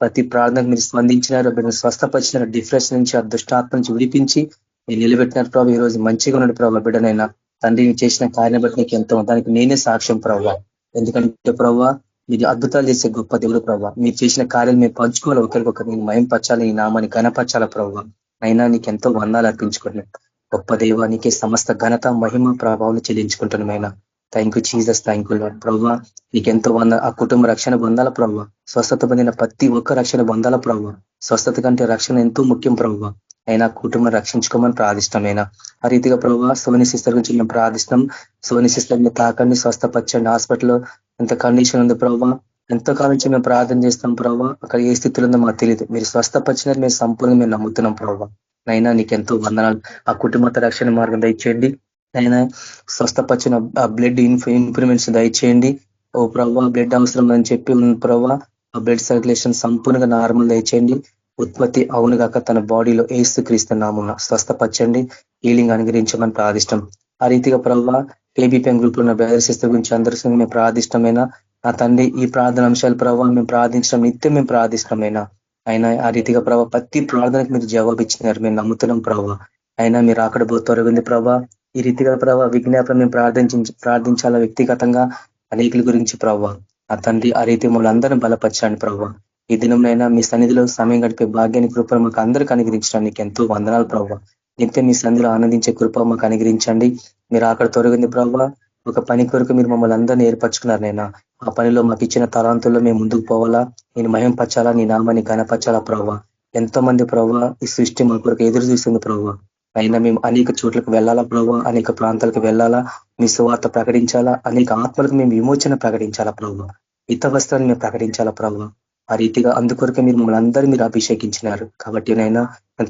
ప్రతి ప్రార్థనకు మీరు స్పందించినారు, మీరు స్వస్థపరిచినారు, డిఫరెన్స్ నుంచి ఆ దుష్టాత్మ నుంచి విడిపించి మీరు నిలబెట్టినారు ప్రభావ. ఈ రోజు మంచిగా ఉన్నాడు ప్రభావ బిడ్డనైనా. తండ్రి చేసిన కార్యం బట్టి నీకు ఎంతో, దానికి నేనే సాక్ష్యం ప్రభావ. ఎందుకంటే ప్రభావ మీరు అద్భుతాలు చేసే గొప్ప దేవుడు ప్రభావ. మీరు చేసిన కార్యాలు మేము పంచుకోవాలి, ఒకరికొకరు నేను మయంపరచాలి, ఈ నామాన్ని ఘనపరచాల ప్రభావ. అయినా నీకు ఎంతో వందాలు అర్పించుకున్నాం గొప్ప దేవ. నీకే సమస్త ఘనత మహిమ ప్రభావం చెల్లించుకుంటున్నామైనా. Thank you Jesus, thank you Lord ప్రభావ. నీకెంతో ఆ కుటుంబ రక్షణ పొందాల ప్రభావ. స్వస్థత పొందిన ప్రతి ఒక్క రక్షణ పొందాల ప్రభావ. స్వస్థత కంటే రక్షణ ఎంతో ముఖ్యం ప్రభావ. అయినా కుటుంబం రక్షించుకోమని ప్రార్థిష్టమైనా. ఆ రీతిగా ప్రభావ సోని సిస్టర్ గురించి మేము ప్రార్థిస్తాం. సోని సిస్టర్ని తాకండి, స్వస్థపరచండి. హాస్పిటల్లో ఎంత కండిషన్ ఉంది ప్రభావ, ఎంతో కాలం నుంచి మేము ప్రార్థన చేస్తాం ప్రభావ. అక్కడ ఏ స్థితిలో ఉందో మాకు తెలియదు, మీరు స్వస్థపరిచినారు, మేము సంపూర్ణంగా మేము నమ్ముతున్నాం ప్రభావ. అయినా నీకెంతో వందనాలు. ఆ కుటుంబ రక్షణ మార్గం దయచేయండి. అయినా స్వస్థపరిచిన ఆ బ్లడ్ ఇంప్రూవ్మెంట్స్ దయచేయండి. ఓ ప్రభావ బ్లడ్ అవసరం అని చెప్పి ప్రభావ ఆ బ్లడ్ సర్క్యులేషన్ సంపూర్ణంగా నార్మల్ దయచేయండి. ఉత్పత్తి అవును కాక తన బాడీలో ఏసుక్రీస్తు నామమున స్వస్థపరచండి, హీలింగ్ అనుగ్రహించమని ప్రార్థిష్టం. ఆ రీతిగా ప్రభావ కేబీపీఎం గ్రూప్ లో ఉన్న బ్రదర్ సిస్టర్ గురించి అందరికీ మేము ప్రార్థిష్టమైనా. నా తండ్రి ఈ ప్రార్థన అంశాలు ప్రభావ మేము ప్రార్థించడం నిత్యం మేము ప్రార్థిష్టమైనా. అయినా ఆ రీతిగా ప్రభావ ప్రతి ప్రార్థనకు మీరు జవాబు ఇచ్చినారు, మేము నమ్ముతున్నాం ప్రభావ. అయినా మీరు అక్కడ త్వరగుంది ప్రభావ. ఈ రీతిగా ప్రభావ విజ్ఞాపన మేము ప్రార్థించాలా వ్యక్తిగతంగా అనేకుల గురించి ప్రభావ. ఆ తండ్రి ఆ రీతి మమ్మల్ని అందరం బలపరచండి ప్రభావ. ఈ దినంలో మీ సన్నిధిలో సమయం గడిపే భాగ్యాన్ని కృపను మాకు అందరికీ అనుగ్రహించడానికి ఎంతో వందనాలు ప్రభావ. నిత్యం మీ సన్నిధిలో ఆనందించే కృప మాకు అనుగ్రహించండి. మీరు అక్కడ తొలగింది ప్రభావ. ఒక పని కొరకు మీరు మమ్మల్ని అందరినీ ఏర్పరచుకున్నారు నైనా. ఆ పనిలో మాకు ఇచ్చిన తలాంతుల్లో మేము ముందుకు పోవాలా, నేను మహిం పరచాలా, నీ నామాన్ని ఘనపరచాలా ప్రభావ. ఎంతో మంది ప్రభావ ఈ సృష్టి మా కొరకు ఎదురు చూస్తుంది ప్రభావ. అయినా మేము అనేక చోట్లకు వెళ్ళాలా ప్రభావ, అనేక ప్రాంతాలకు వెళ్ళాలా, మీ సువార్త ప్రకటించాలా, అనేక ఆత్మలకు మేము విమోచన ప్రకటించాలా ప్రభావ. హిత వస్త్రాన్ని మేము ప్రకటించాలా ప్రభావ. ఆ రీతిగా అందుకొరకు మీరు మమ్మల్ని అందరూ మీరు అభిషేకించినారు. కాబట్టి నైనా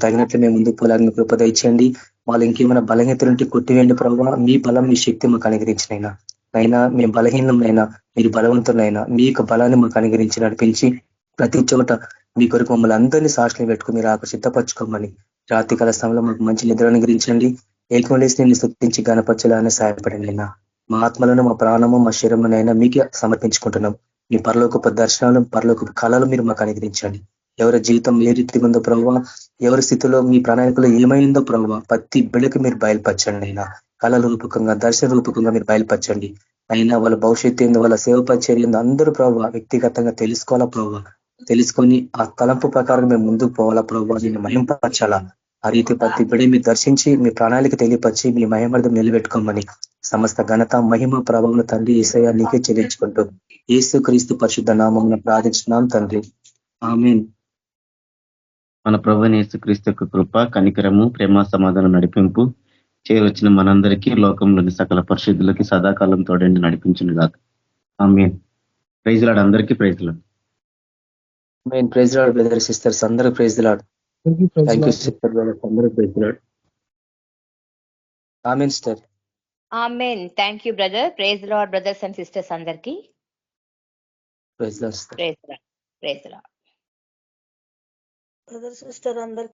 తగినట్లు మేము ముందుకు పోలాలని కృప దయచేయండి. వాళ్ళు ఇంకేమైనా బలహీనతలుంటే కొట్టివేయండి ప్రభావ. మీ బలం మీ శక్తి మాకు అనుగ్రహించినైనా. అయినా మేము బలహీనంనైనా మీరు బలవంతులైనా మీ యొక్క బలాన్ని మాకు అనుగ్రహించి నడిపించి ప్రతి చోట మీ కొరకు మమ్మల్ని అందరినీ సాక్షులు పెట్టుకుని మీరు ఆకు సిద్ధపరచుకోమని రాత్రి కాల సమయంలో మాకు మంచి నిద్ర అనుగ్రహించండి. ఏకమలేసి నేను స్తుతించి గణపరచాలని సహాయపడండి అయినా. మా ఆత్మలను, మా ప్రాణము, మా శరీరమునైనా మీకే సమర్పించుకుంటున్నాం. మీ పరలోకపు దర్శనాలు, పరలోకపు కళలు మీరు మాకు అనుగ్రహించండి. ఎవరి జీవితం ఏ రీతి ఉందో ప్రభావ, ఎవరి స్థితిలో మీ ప్రణాళికలో ఏమైందో ప్రభావ ప్రతి బిడ్డకు మీరు బయలుపరచండి అయినా. కళల రూపకంగా, దర్శన రూపకంగా మీరు బయలుపరచండి అయినా. వాళ్ళ భవిష్యత్తు ఏందో, వాళ్ళ సేవ పరిచర్య ఏందో అందరూ ప్రభావ వ్యక్తిగతంగా తెలుసుకోవాలా ప్రభావ. తెలుసుకొని ఆ తలంపు ప్రకారం మేము ముందుకు పోవాలా ప్రభావ. దీన్ని మహింపరచాలా. ఆ రీతి ప్రతి బిడ్డ మీరు దర్శించి మీ ప్రణాళిక తెలియపరిచి మీ మహిమర్థం నిలబెట్టుకోమని సమస్త ఘనత మహిమ ప్రభావం తండ్రి యేసయ్య నీకే చెల్లించుకుంటూ యేసు క్రీస్తు పరిశుద్ధ నామమున ప్రార్థించున్నాం తండ్రి, ఆమేన్. మన ప్రభువైన యేసుక్రీస్తు యొక్క కృప, కనికరము, ప్రేమ, సమాధానం, నడిపింపు చేయవచ్చిన మనందరికీ లోకంలోని సకల పరిశుద్ధులకి సదాకాలం తోడండి నడిపించును గాక. ఆమేన్. Praise Lord. అందరికీ praise Lord. Amen. Praise Lord brothers sisters అందరూ praise Lord. Thank you sister brothers అందరూ praise Lord. Amen sister. Amen. Thank you brother. Praise Lord brothers and sisters అందరికీ. Praise Lord sister. Praise Lord. Praise Lord. Brother sister అందరికి